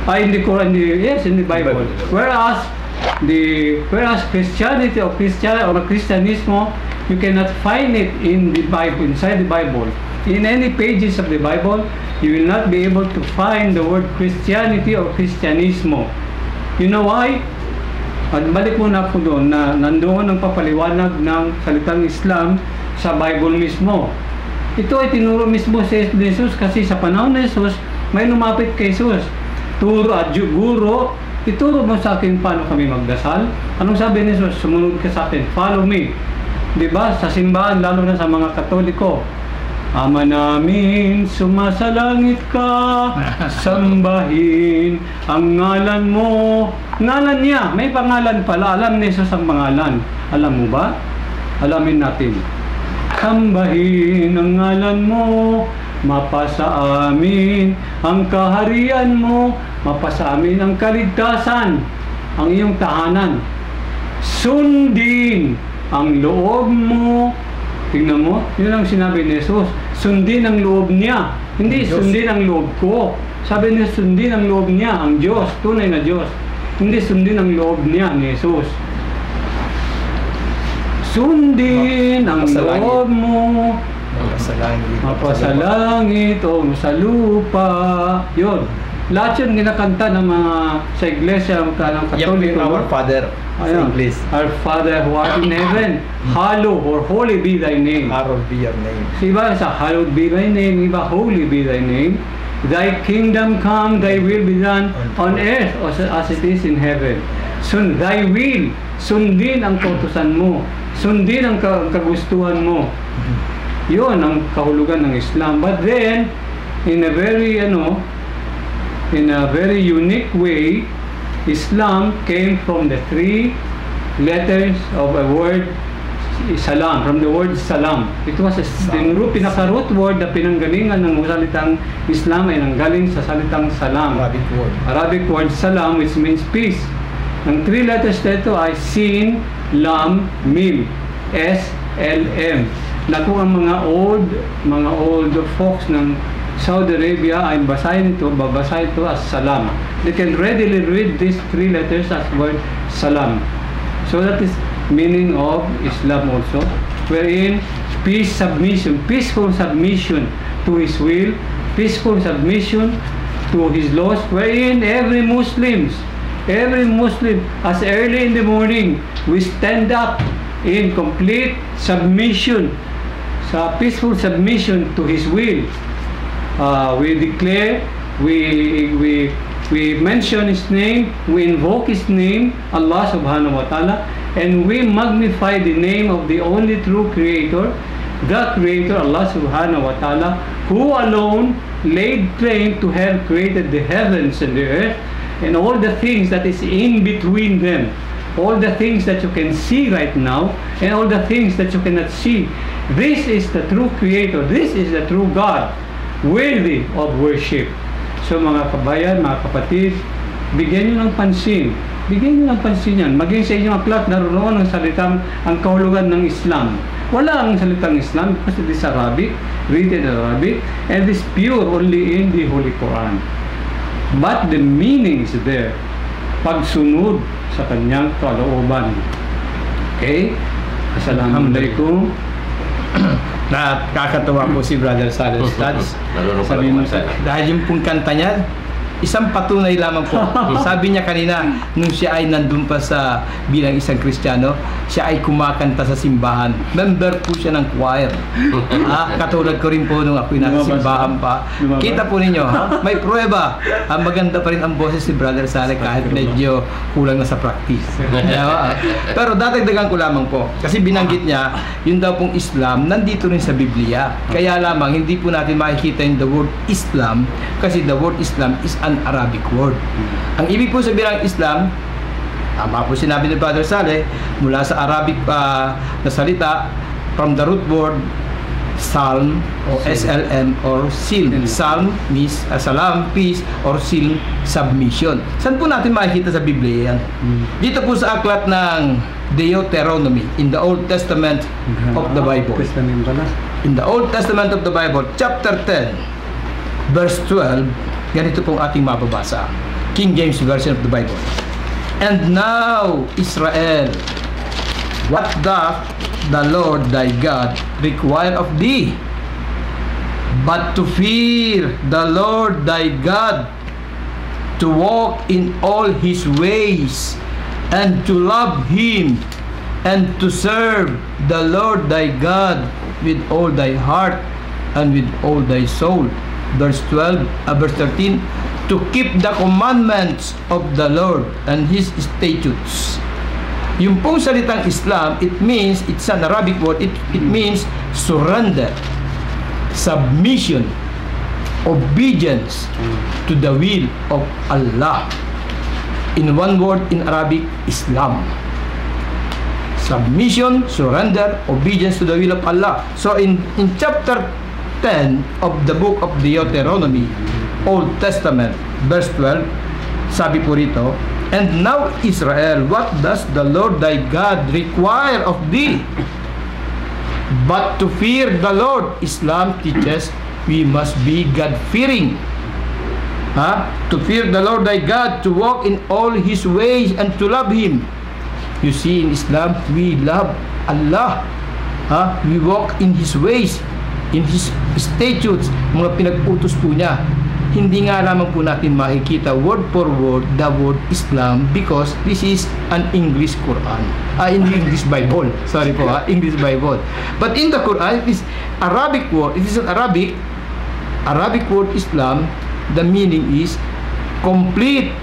In the Quran, yes, in the Bible. Whereas Christianity or Christianismo, you cannot find it in the Bible, inside the Bible. In any pages of the Bible, you will not be able to find the word Christianity or Christianismo. You know why? At balik muna po doon na nandoon ang papaliwanag ng salitang Islam sa Bible mismo. Ito ay tinuro mismo si Jesus kasi sa panahon ni Jesus, may lumapit kay Jesus. Turo at guro, ituro mo sa akin paano kami magdasal. Anong sabi ni Jesus? Sumunod ka sa akin, follow me. Diba? Sa simbahan, lalo na sa mga Katoliko, Ama namin, sumasalangit ka, sambahin ang ngalan mo. Ngalan niya, may pangalan pala. Alam ni Jesus ang pangalan. Alam mo ba? Alamin natin. Sambahin ang ngalan mo, mapasa amin ang kaharian mo, mapasa amin ang kaligtasan, ang iyong tahanan. Sundin ang loob mo. Tingnan mo, yun ang sinabi ni Jesus. Sundin ang loob niya. Hindi sundin ang loob ko. Sabi niya, sundin ang loob niya, ang Diyos, tunay na Diyos. Hindi sundin ang loob niya ni Jesus. Sundin ang loob mo. Mapasalangit o sa lupa. Yun. Lahat yun ginakanta ng mga sa iglesia ng Katoliko. Our Father sa English. Our Father who art in heaven, hallowed or holy be thy name. Hallowed be your name. Iba sa hallowed be thy name, iba holy be thy name. Thy kingdom come, thy will be done on earth as it is in heaven. Thy will, sundin ang kautusan mo. Sundin ang kagustuhan mo. Yun ang kahulugan ng Islam. But then, in a very unique way, Islam came from the 3 letters of a word, salam, from the word salam. It was pinaka-root word na pinanggalingan ng salitang Islam ay nanggaling sa salitang salam. Arabic word salam, which means peace. Ang 3 letters nito ay Sin, Lam, Mim. S-L-M. Na kung ang mga old folks ng Saudi Arabia ay babasahin ito as salam. They can readily read these 3 letters as word salam. So that is meaning of Islam also, wherein peaceful submission to His will, peaceful submission to His laws, wherein every Muslim, as early in the morning, we stand up in complete submission, peaceful submission to His will. We declare, we mention His name, we invoke His name, Allah subhanahu wa ta'ala, and we magnify the name of the only true Creator, the Creator, Allah subhanahu wa ta'ala, who alone laid claim to have created the heavens and the earth, and all the things that is in between them, all the things that you can see right now, and all the things that you cannot see. This is the true Creator, this is the true God, worthy of worship. So mga kabayan, mga kapatid, bigyan nyo ng pansin. Bigyan nyo ng pansin yan. Maging sa inyong aklat, naroon ang salitang, ang kahulugan ng Islam. Wala ang salitang Islam because it is Arabic, written in Arabic, and it is pure only in the Holy Quran. But the meaning is there. Pagsunod sa kanyang kalooban. Okay? Assalamualaikum. Nakakatawa po si Brother Saleh Studs. Sabi mo, dahil yung pong kanta niya, isang patunay lamang po. Sabi niya kanina, nung siya ay nandun pa sa bilang isang Kristiyano, siya ay kumakanta sa simbahan. Member po siya ng choir. Katulad ko rin po nung ako'y nasa simbahan pa. Kita po ninyo, may pruweba. Maganda pa rin ang boses si Brother Saleh kahit medyo kulang na sa practice. Pero dadagdagan ko lamang po. Kasi binanggit niya, yun daw pong Islam, nandito rin sa Biblia. Kaya lamang, hindi po natin makikita yung the word Islam kasi the word Islam is an Arabic word. Ang ibig po sabihin ng Islam, tama po sinabi ni Brother Saleh, mula sa Arabic na salita, from the root word Salm o SLM or Silm. Salm means salam, peace, or Silm, submission. Saan po natin makikita sa Biblia yan? Dito po sa aklat ng Deuteronomy in the Old Testament of the Bible. In the Old Testament of the Bible, chapter 10, verse 12, ganito pong ating mababasa. King James Version of the Bible. And now, Israel, what doth the Lord thy God require of thee, but to fear the Lord thy God, to walk in all his ways, and to love him, and to serve the Lord thy God with all thy heart and with all thy soul. Verse 13, to keep the commandments of the Lord and his statutes. Yung pong salitang Islam, it means, it's an Arabic word, it means surrender, submission, obedience to the will of Allah. In one word in Arabic, Islam. Submission, surrender, obedience to the will of Allah. So in chapter 10 of the book of Deuteronomy, Old Testament, verse 12, sabi po rito, and now Israel, what does the Lord thy God require of thee? But to fear the Lord. Islam teaches we must be God-fearing. To fear the Lord thy God, to walk in all his ways, and to love him. You see, in Islam, we love Allah. We walk in his ways, in his statutes, mga pinag-utos po niya. Hindi nga lamang po natin makikita word for word the word Islam because this is an English Quran. In English Bible. Sorry po, English Bible. But in the Quran, it is Arabic word. It is an Arabic word Islam. The meaning is complete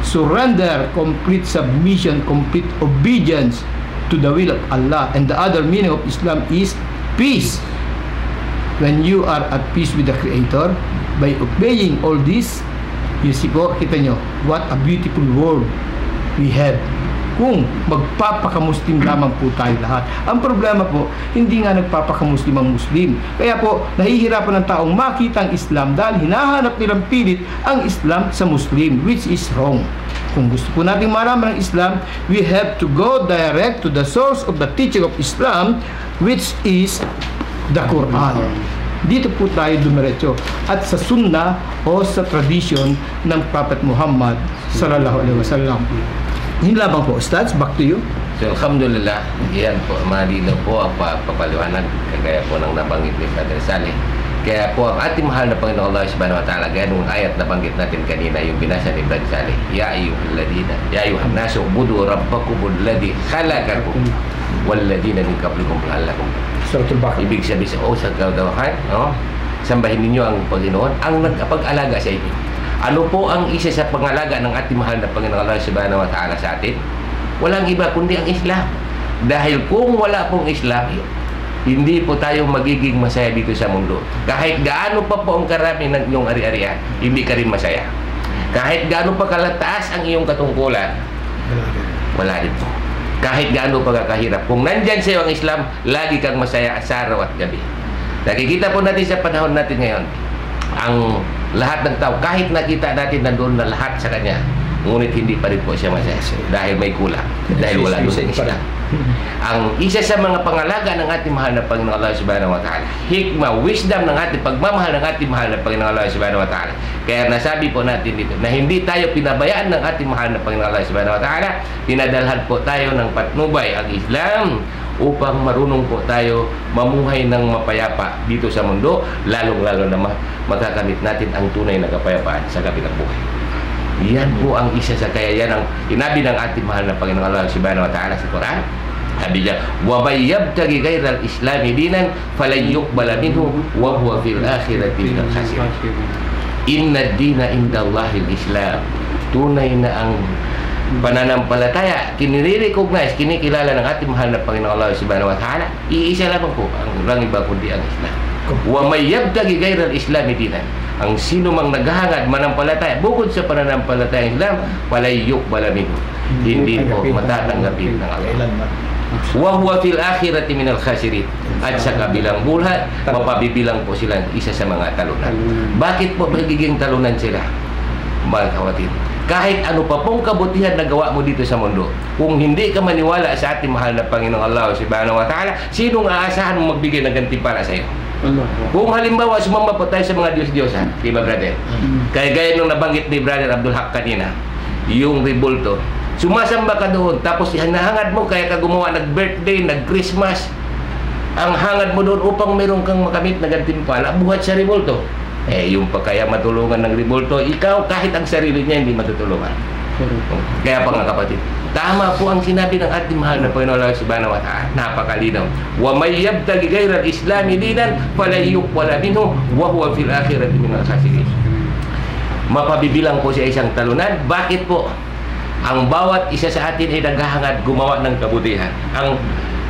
surrender, complete submission, complete obedience to the will of Allah. And the other meaning of Islam is peace. When you are at peace with the Creator, by obeying all this, you see po, kita nyo, what a beautiful world we have. Kung magpapakamuslim lamang po tayo lahat. Ang problema po, hindi nga nagpapakamuslim ang Muslim. Kaya po, nahihirapan ng taong makita ang Islam dahil hinahanap nilang pilit ang Islam sa Muslim, which is wrong. Kung gusto po natin maraman ang Islam, we have to go direct to the source of the teaching of Islam, which is the Quran. Dito po tayo dumiretso at sa sunnah o sa tradition ng Prophet Muhammad sallallahu alaihi wasallam. Yun lamang po. Ustaz, back to you. So, alhamdulillah, yan po, malinaw po ang papaliwanag kagaya po ng nabanggit ni Brother Saleh. Kaya po ang ating mahal na Panginoon Allah Subhanahu wa Ta'ala, gaya nung ayat na banggit natin kanina, yung binasa ni Brother Saleh, Ya ayyuhan nasu ubudu rabbakumul ladzi khalaqakum walladina min qablikum la'allakum. Ibig sabihin sa kadawahan, sambahin ninyo ang Panginoon ang nagkapag-alaga sa inyo. Ano po ang isa sa pangalaga ng ating mahal na Panginoon Allah Subhanahu wa Ta'ala sa atin? Walang iba kundi ang Islam. Dahil kung wala pong Islam, hindi po tayo magiging masaya dito sa mundo. Kahit gaano pa po ang karami ng iyong ari-arian, hindi ka rin masaya. Kahit gaano pa kalataas ang iyong katungkulan, wala rin po. Kahit gaano pa kakahirap, kung nandyan sa iyo ang Islam, lagi kang masaya sa araw at gabi. Nakikita po natin sa panahon natin ngayon, ang lahat ng tao, kahit nakita natin nandoon na lahat sa kanya, ngunit hindi pa rin po siya masaya dahil may kulang, dahil wala doon sa Islam. Ang isa sa mga pangalaga ng ating mahal na Panginoon Allah Subhanahu wa Ta'ala, hikmah, wisdom ng ating pagmamahal ng ating mahal na Panginoon Allah Subhanahu wa Ta'ala. Kaya nasabi po natin dito na hindi tayo pinabayaan ng ating mahal na Panginoon Allah Subhanahu wa Ta'ala. Pinadalhan po tayo ng patnubay ang Islam upang marunong po tayo mamuhay ng mapayapa dito sa mundo, lalong-lalo na magagamit natin ang tunay na kapayapaan sa kabilang buhay. Yan po ang isa sa kaya yan ang inabi ng ating mahal na Panginoon Allah Subhanahu wa Ta'ala sa Quran. Sabi niya, wa may yabtaghi ghayra al-islami dinan falan yuqbala minhu wa huwa fil akhirati minal khasirin. Inna ad-dina indallahi al-islam. Tunay na ang pananampalataya, kinirecognize, kinikilala ng ating mahal na Panginoon Allah Subhanahu wa Ta'ala. Iisa lamang po ang walang iba kundi ang Islam. Wa may yabtaghi ghayra al-islami dinan. ang sino mang naghahangad manampalataya bukod sa pananampalatayang Islam, palayuk balamin. Hindi po matatanggapin ng Allah. Wa huwa fil akhirati minal khasirin. At sa kabilang buhay, mapabibilang po sila isa sa mga talunan. Bakit po magiging talunan sila? Mga kapatid, kahit ano pa pong kabutihan na gawa mo dito sa mundo, kung hindi ka maniwala sa ating mahal na Panginoong Allah Subhanahu wa Ta'ala, sinong aasahan mo magbigay ng gantimpala sa iyo? Kung halimbawa sumamba po tayo sa mga Diyos-Diyosan, di ba brother? Kaya gaya nung nabanggit ni Brother Abdul Haq kanina, yung rebulto, sumasamba ka doon, tapos hinahangad mo, kaya ka gumawa nag-birthday, nag-Christmas, ang hangad mo doon upang meron kang makamit na gantimpala, buhat sa rebulto. Yung kaya matulungan ng rebulto, ikaw kahit ang sarili niya hindi matutulungan. Kaya pa nga kapatid, tama po ang sinabi ng ating mahal na Panginoon Allah Subhanahu wa Ta'ala. Napakalinaw. Wa may yabtaghi ghayra al-islami dinan fala yuqbala minhu wa huwa fil akhirati minal khasirin. Mapabibilang po sa isang talunan. Bakit po? Ang bawat isa sa atin ay naghahangad gumawa ng kabutihan. Ang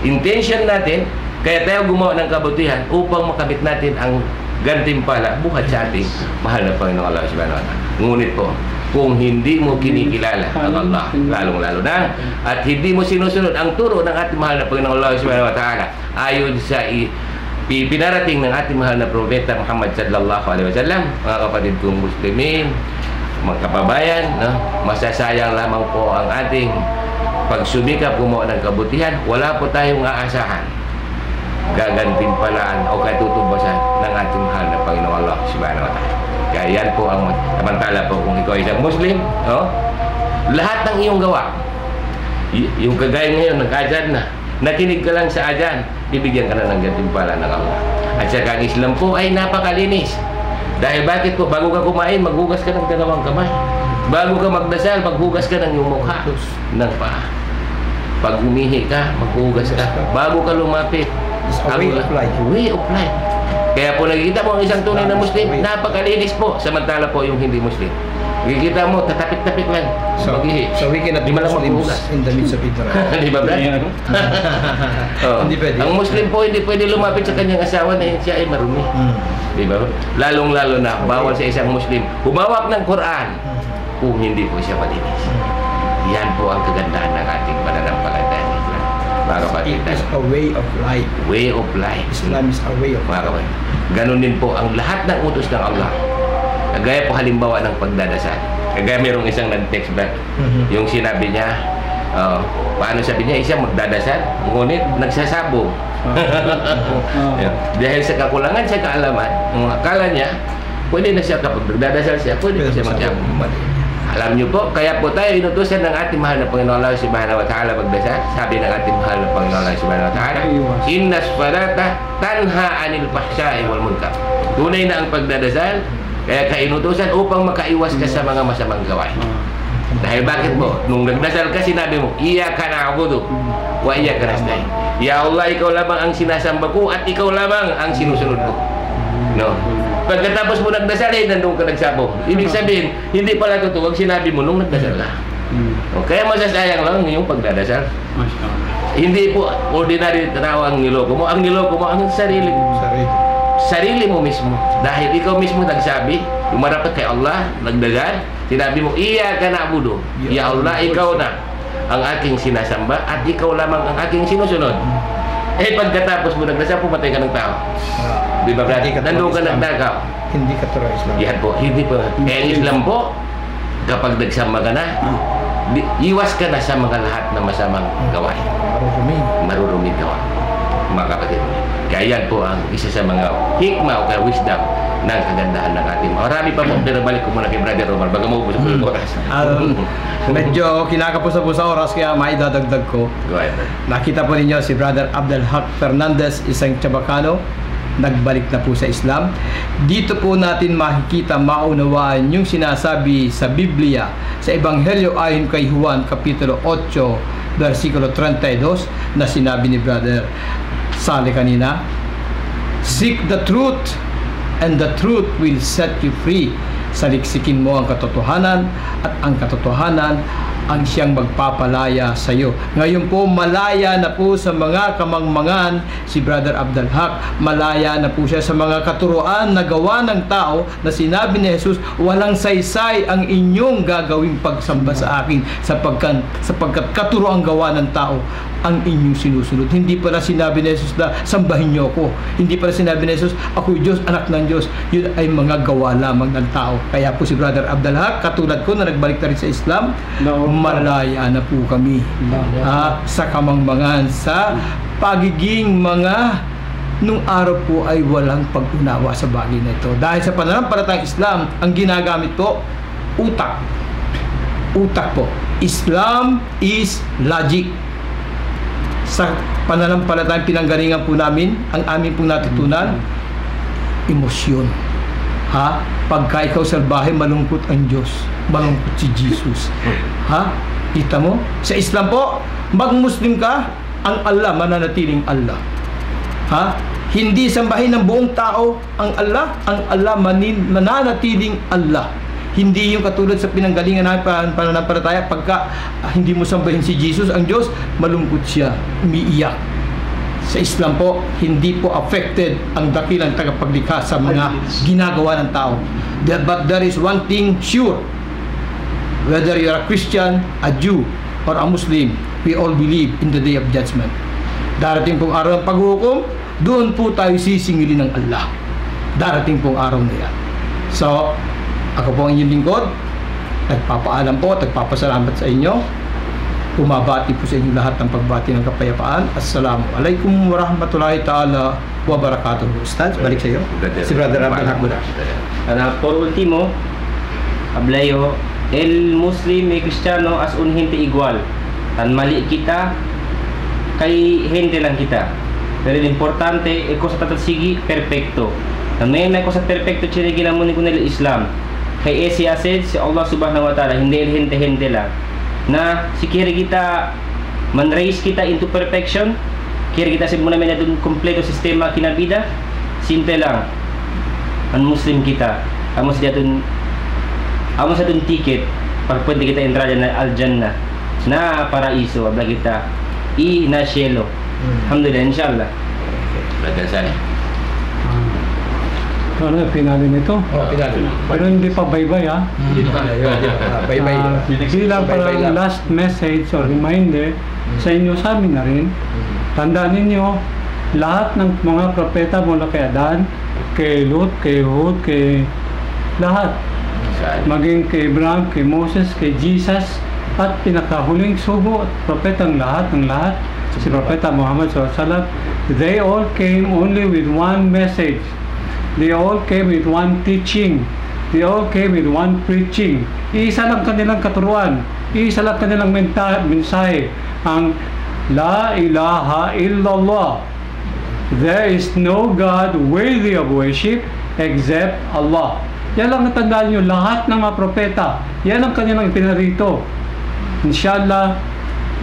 intention natin, kaya tayo gumawa ng kabutihan upang makamit natin ang gantimpala buhat sa ating mahal na Panginoon Allah Subhanahu wa Ta'ala. Ngunit po, kung hindi mo kinikilala ang Allah, lalong-lalo na, at hindi mo sinusunod ang turo ng ating mahal na Panginoong Allah Subhanahu wa Ta'ala ayon sa pinarating ng ating mahal na Propeta Muhammad sallallahu alaihi wasallam, mga kapatid kong Muslimin, mga kababayan, masasayang lamang po ang ating pagsumikap gumawa ng kabutihan. Wala po tayong aasahan gagantimpalaan o katutubasan ng ating mahal na Panginoong Allah Subhanahu wa Ta'ala. Kaya yan po ang samantala po kung ikaw isang Muslim, lahat ng iyong gawa, yung kagaya ngayon, nag-adyan na, nakinig ka lang sa adyan, bibigyan ka na ng gantimpala ng Allah. At saka ang Islam po ay napakalinis. Dahil bakit po? Bago ka kumain, maghugas ka ng dalawang kamay. Bago ka magdasal, maghugas ka ng iyong mukha, ng paa. Pag umihi ka, maghugas ka. Bago ka lumapit, way of life. Way of life. Kaya po nakikita mo ang isang tunay na Muslim, napakalinis po. Samantala po yung hindi Muslim, nakikita mo, tatapik-tapik lang. So we cannot be Muslims in the midst of it. Di ba, Brad? Hindi pwede. Ang Muslim po hindi pwede lumapit sa kanyang asawa na siya ay marumi. Di ba? Lalong-lalo na, bawal sa isang Muslim humawak ng Quran kung hindi po siya malinis. Yan po ang kagandahan ng ating pananampalataya ng Islam. It is a way of life. Way of life. Islam is a way of life. Ganon din po ang lahat ng utos ng Allah. Kagaya po halimbawa ng pagdadasal. Kagaya mayroong isang nag-text back. Yung sinabi niya, paano sabi niya, isang magdadasal, ngunit nagsasabong. Dahil sa kakulangan sa kaalaman, akala niya, pwede na siya kapag nagdadasal siya, pwede na siya magsabong. Alam niyo po, kaya po tayo inutusan ng ating mahal na Panginoon Allah Subhanahu wa Ta'ala magdasal. Sabi ng ating mahal na Panginoon Allah Subhanahu wa Ta'ala, innas salata tanha anil fahsya'i wal munkar. Tunay na ang pagdadasal, kaya kainutusan upang makaiwas ka sa mga masamang gawain. Dahil bakit po? Nung nagdasal ka, sinabi mo, iyyaka na'budu wa iyyaka nasta'in. Ya Allah, ikaw lamang ang sinasamba ko at ikaw lamang ang sinusunod ko. No? Pagkatapos mo nagdasal, nandun ka nagsabong. Ibig sabihin, hindi pala totoo ang sinabi mo nung nagdasal ka. Kaya masasayang lang yung pagdadasal. Hindi po ordinary tao ang niloko mo. Ang niloko mo ang sarili mo. Sarili mo mismo. Dahil ikaw mismo nagsabi, lumarapat kay Allah, nagdasal, sinabi mo, iyyaka na'budu. Ya Allah, ikaw na ang aking sinasamba at ikaw lamang ang aking sinusunod. Pagkatapos mo nagdasal, pumatay ka ng tao. Di ba, brad? Nandun ka nagdagaw. Hindi ka turo Islam. Yan po, hindi po. Ang Islam po, kapag nagsama ka na, iwas ka na sa mga lahat na masamang gawain. Marurumi gawa. Mga kapatid. Kaya yan po ang isa sa mga hikmah o kaya wisdom ng kagandahan ng ating. Marami pa po, pero balik ko muna kay Brother Romar baga maubos po yung oras. Medyo kinakapos-apos sa oras kaya maidadagdag ko. Go ahead. Nakita po ninyo si Brother Abdul Haq Fernandez, isang Chabacano, nagbalik na po sa Islam. Dito po natin makikita, maunawaan yung sinasabi sa Biblia, sa Ebanghelyo ayon kay Juan Kapitulo 8 versikulo 32 na sinabi ni Brother Sale kanina, seek the truth and the truth will set you free. Saliksikin mo ang katotohanan at ang katotohanan ang siyang magpapalaya sa iyo. Ngayon po, malaya na po sa mga kamangmangan si Brother Abdul Haq. Malaya na po siya sa mga katuruan na gawa ng tao na sinabi ni Jesus, walang saysay ang inyong gagawing pagsamba sa akin sapagkat katuroang gawa ng tao ang inyong sinusunod. Hindi pala sinabi ni Jesus na sambahin niyo ako. Hindi pala sinabi ni Jesus, ako'y Diyos, anak ng Diyos. Yun ay mga gawa lamang ng tao. Kaya po si Brother Abdul Haq, katulad ko na nagbalik na rin sa Islam, malaya na po kami sa kamangmangan, sa pagiging mga nung araw po ay walang pag-unawa sa bagay na ito. Dahil sa pananampalatayang Islam, ang ginagamit po, utak. Utak po. Islam is logic. Sa pananampalatayang pinanggalingan po namin, ang amin pong natutunan, emosyon. Pagka ikaw salbahe, malungkot ang Diyos. Malungkot si Jesus. Kita mo? Sa Islam po, mag-Muslim ka, ang Allah mananatiling Allah. Hindi sambahin ng buong tao ang Allah mananatiling Allah. Hindi yung katulad sa pinanggalingan namin pananampalataya, pagka hindi mo sambahin si Jesus, ang Diyos, malungkot siya, umiiyak. Sa Islam po, hindi po affected ang dakilang tagapaglikha sa mga ginagawa ng tao. But there is one thing sure, whether you're a Christian, a Jew, or a Muslim, we all believe in the Day of Judgment. Darating pong araw ng paghuhukom, doon po tayo sisingilin ng Allah. Darating pong araw na yan. So, ako po ang inyong lingkod, nagpapaalam po at nagpapasalamat sa inyo. Umabati po sa inyo lahat ng pagbati ng kapayapaan. Assalamualaikum warahmatullahi ta'ala wa barakatuh. Ustaz, balik sa iyo. Si Brother Abdul Haq muna. Por último, hablayo, el Muslim y Cristiano as un gente igual. Tan mali kita, kay gente lang kita. Pero el importante, el cosa tatasigi, perfecto. También may cosa perfecto chile ginamuni ko nila Islam. Kay esi asid si Allah subhanahu wa ta'ala, hindi el gente lang. Na si kira kita man-raise kita into perfection, kira kita muna may na dun kompleto sistema kinabida, simple lang. Ang Muslim kita, amo sa dun ticket para pwede kita entrar na al-Jannah na paraiso, abla kita na cielo. Alhamdulillah, inshallah. Bagasan Ano yung pinali nito? Pinali. Pero hindi pa bye-bye Bye-bye. Bilang parang last message or reminder sa inyo, sa amin na rin. Tandaan ninyo, lahat ng mga propeta mula kay Adan, kay Lut, kay Hud, kay lahat. Maging kay Abraham, kay Moses, kay Jesus, at pinakahuling sugo at propetang lahat ng lahat, si Propeta Muhammad SAW, they all came only with one message. They all came with one teaching. They all came with one preaching. Iisa lang kanilang katuruan. Iisa lang kanilang mensahe. Ang La ilaha illallah. There is no God worthy of worship except Allah. Yan lang natandaan nyo, lahat ng mga propeta. Yan ang kanilang ipinarito. Inshallah,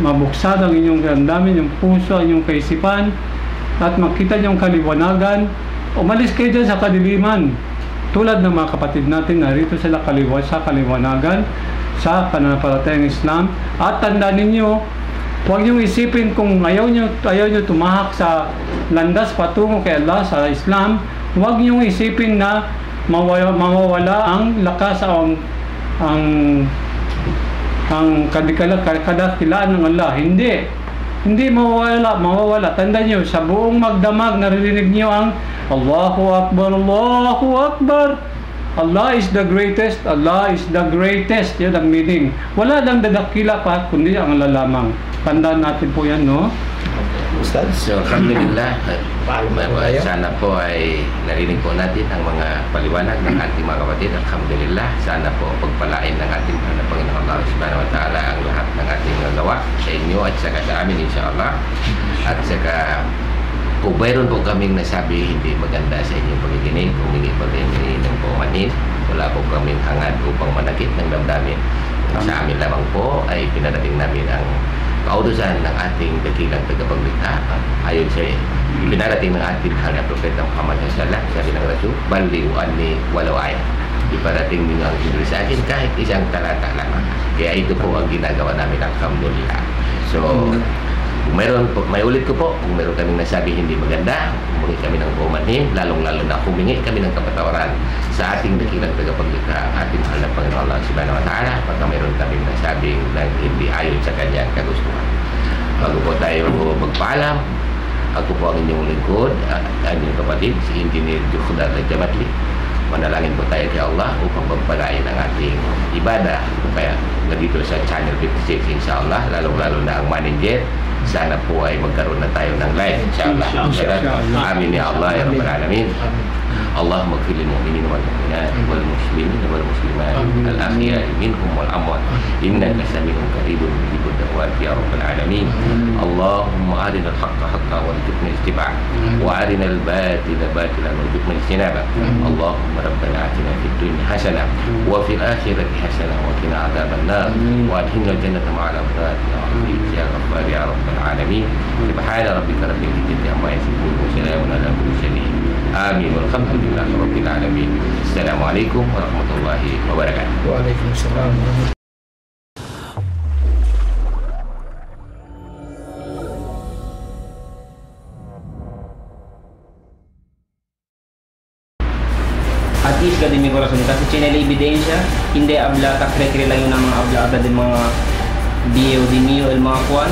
mabuksan ang inyong damdamin, yung puso, ang inyong kaisipan, at makita nyo ang kaliwanagan. Umalis kayo dyan sa kadiliman. Tulad ng mga kapatid natin, narito sila sa kaliwanagan, sa pananampalatayang Islam. At tandaan ninyo, huwag nyo isipin kung ayaw nyo tumahak sa landas patungo kay Allah sa Islam, huwag nyo isipin na mawawala ang lakas ang kadakilaan ng Allah. Hindi mawawala. Tandaan nyo, sa buong magdamag naririnig nyo ang Allahu Akbar, Allahu Akbar. Allah is the greatest, Allah is the greatest. Yan ang meaning. Wala lang dadakila pa, kundi ang Allah lamang. Tandaan natin po yan, no? Ustaz? So, alhamdulillah, sana po ay narinig po natin ang mga paliwanag ng ating mga kapatid. Alhamdulillah, sana po pagpalain ng ating Panginoon Allah subhanahu wa ta'ala ang lahat ng ating nagawa sa inyo at saka sa amin, insyaAllah. At saka, kung mayroon po kaming nasabi hindi maganda sa inyong pakikinig, humingi po rin ng pumanin, wala po kaming hangad upang manakit ng damdamin. Sa amin lamang po ay pinarating namin ang kautusan ng ating dakilang tagapaglikha ayon sa pinarating ng ating mahal na Propeta Muhammad sallallahu alaihi wasallam, sabi ng Rasul, "Ballighu anni walau ayat." iparating ninyo ang Injil sa akin kahit isang talata lamang. Kaya ito po ang ginagawa namin, alhamdulillah. So, kung may ulit ko po, kung meron kaming nasabi hindi maganda, humingi kami ng bumanhim, lalong-lalo na humingi kami ng kapatawaran sa ating dakilang tagapaglikha, ating mahal na Panginoon Allah Subhanahu wa Ta'ala, pagka meron kaming nasabing na hindi ayon sa kanyang kagustuhan. Bago po tayo magpaalam, ako po ang inyong lingkod, ang inyong kapatid, si Engineer Jukhdar Jamatli. Manalangin po tayo kay Allah upang pagpalain ang ating ibadah. Kaya dito sa Channel 56, insyaAllah, lalong-lalo na ang manager, sana po ay magkaroon na tayo ng live, insyaAllah. Amin ya Allah, ya Rabbal Alamin. اللهم اغفر للمؤمنين والمؤمنات والمسلمين والمسلمات الأحياء منهم والأموات إنك سميع قريب مجيب الدعوات يا رب العالمين. اللهم أرنا الحق حقا وارزقنا اتباعه وأرنا الباطل باطلا وارزقنا اجتنابه. اللهم ربنا آتنا في الدنيا حسنة وفي الآخرة حسنة وقنا عذاب النار وأدخلنا الجنة مع الأبرار يا عزيز يا غفار يا رب العالمين. سبحان ربك رب العزة عما يصفون وسلام على المرسلين. آمين والحمد لله رب العالمين. السلام عليكم ورحمة الله وبركاته. وعليكم السلام ورحمة الله. At is ka din may corazon kasi chinela ebidensya, hindi abla takre-kre lang yun ng mga abla abla din mga DOD mio el mga kuan.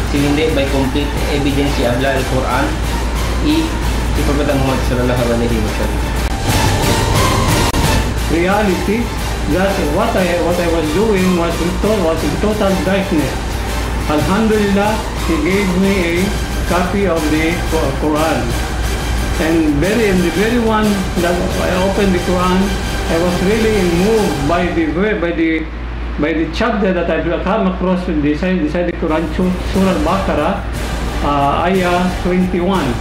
Hindi by complete evidence abla al Quran. Ipagkatang Muhammad sallallahu alaihi wasallam. Reality that what I was doing was in total darkness. Alhamdulillah, he gave me a copy of the Quran. And in the very one that I opened the Quran, I was really moved by the chapter that I come across beside the Quran, Surah Al-Baqarah, ayah 21.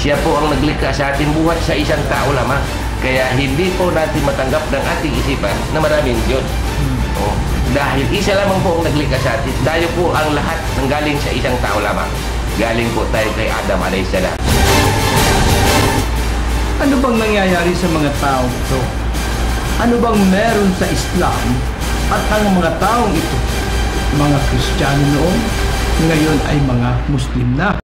Siya po ang naglikha sa ating buhay sa isang tao lamang. Kaya hindi po natin matanggap ng ating isipan na maraming Diyos. Dahil isa lamang po ang naglikha sa atin. Tayo po ang lahat ng galing sa isang tao lamang. Galing po tayo kay Adam alayhisalam. Ano bang nangyayari sa mga tao ito? Ano bang meron sa Islam at ang mga taong ito? Mga Kristiyano noon, ngayon ay mga Muslim na.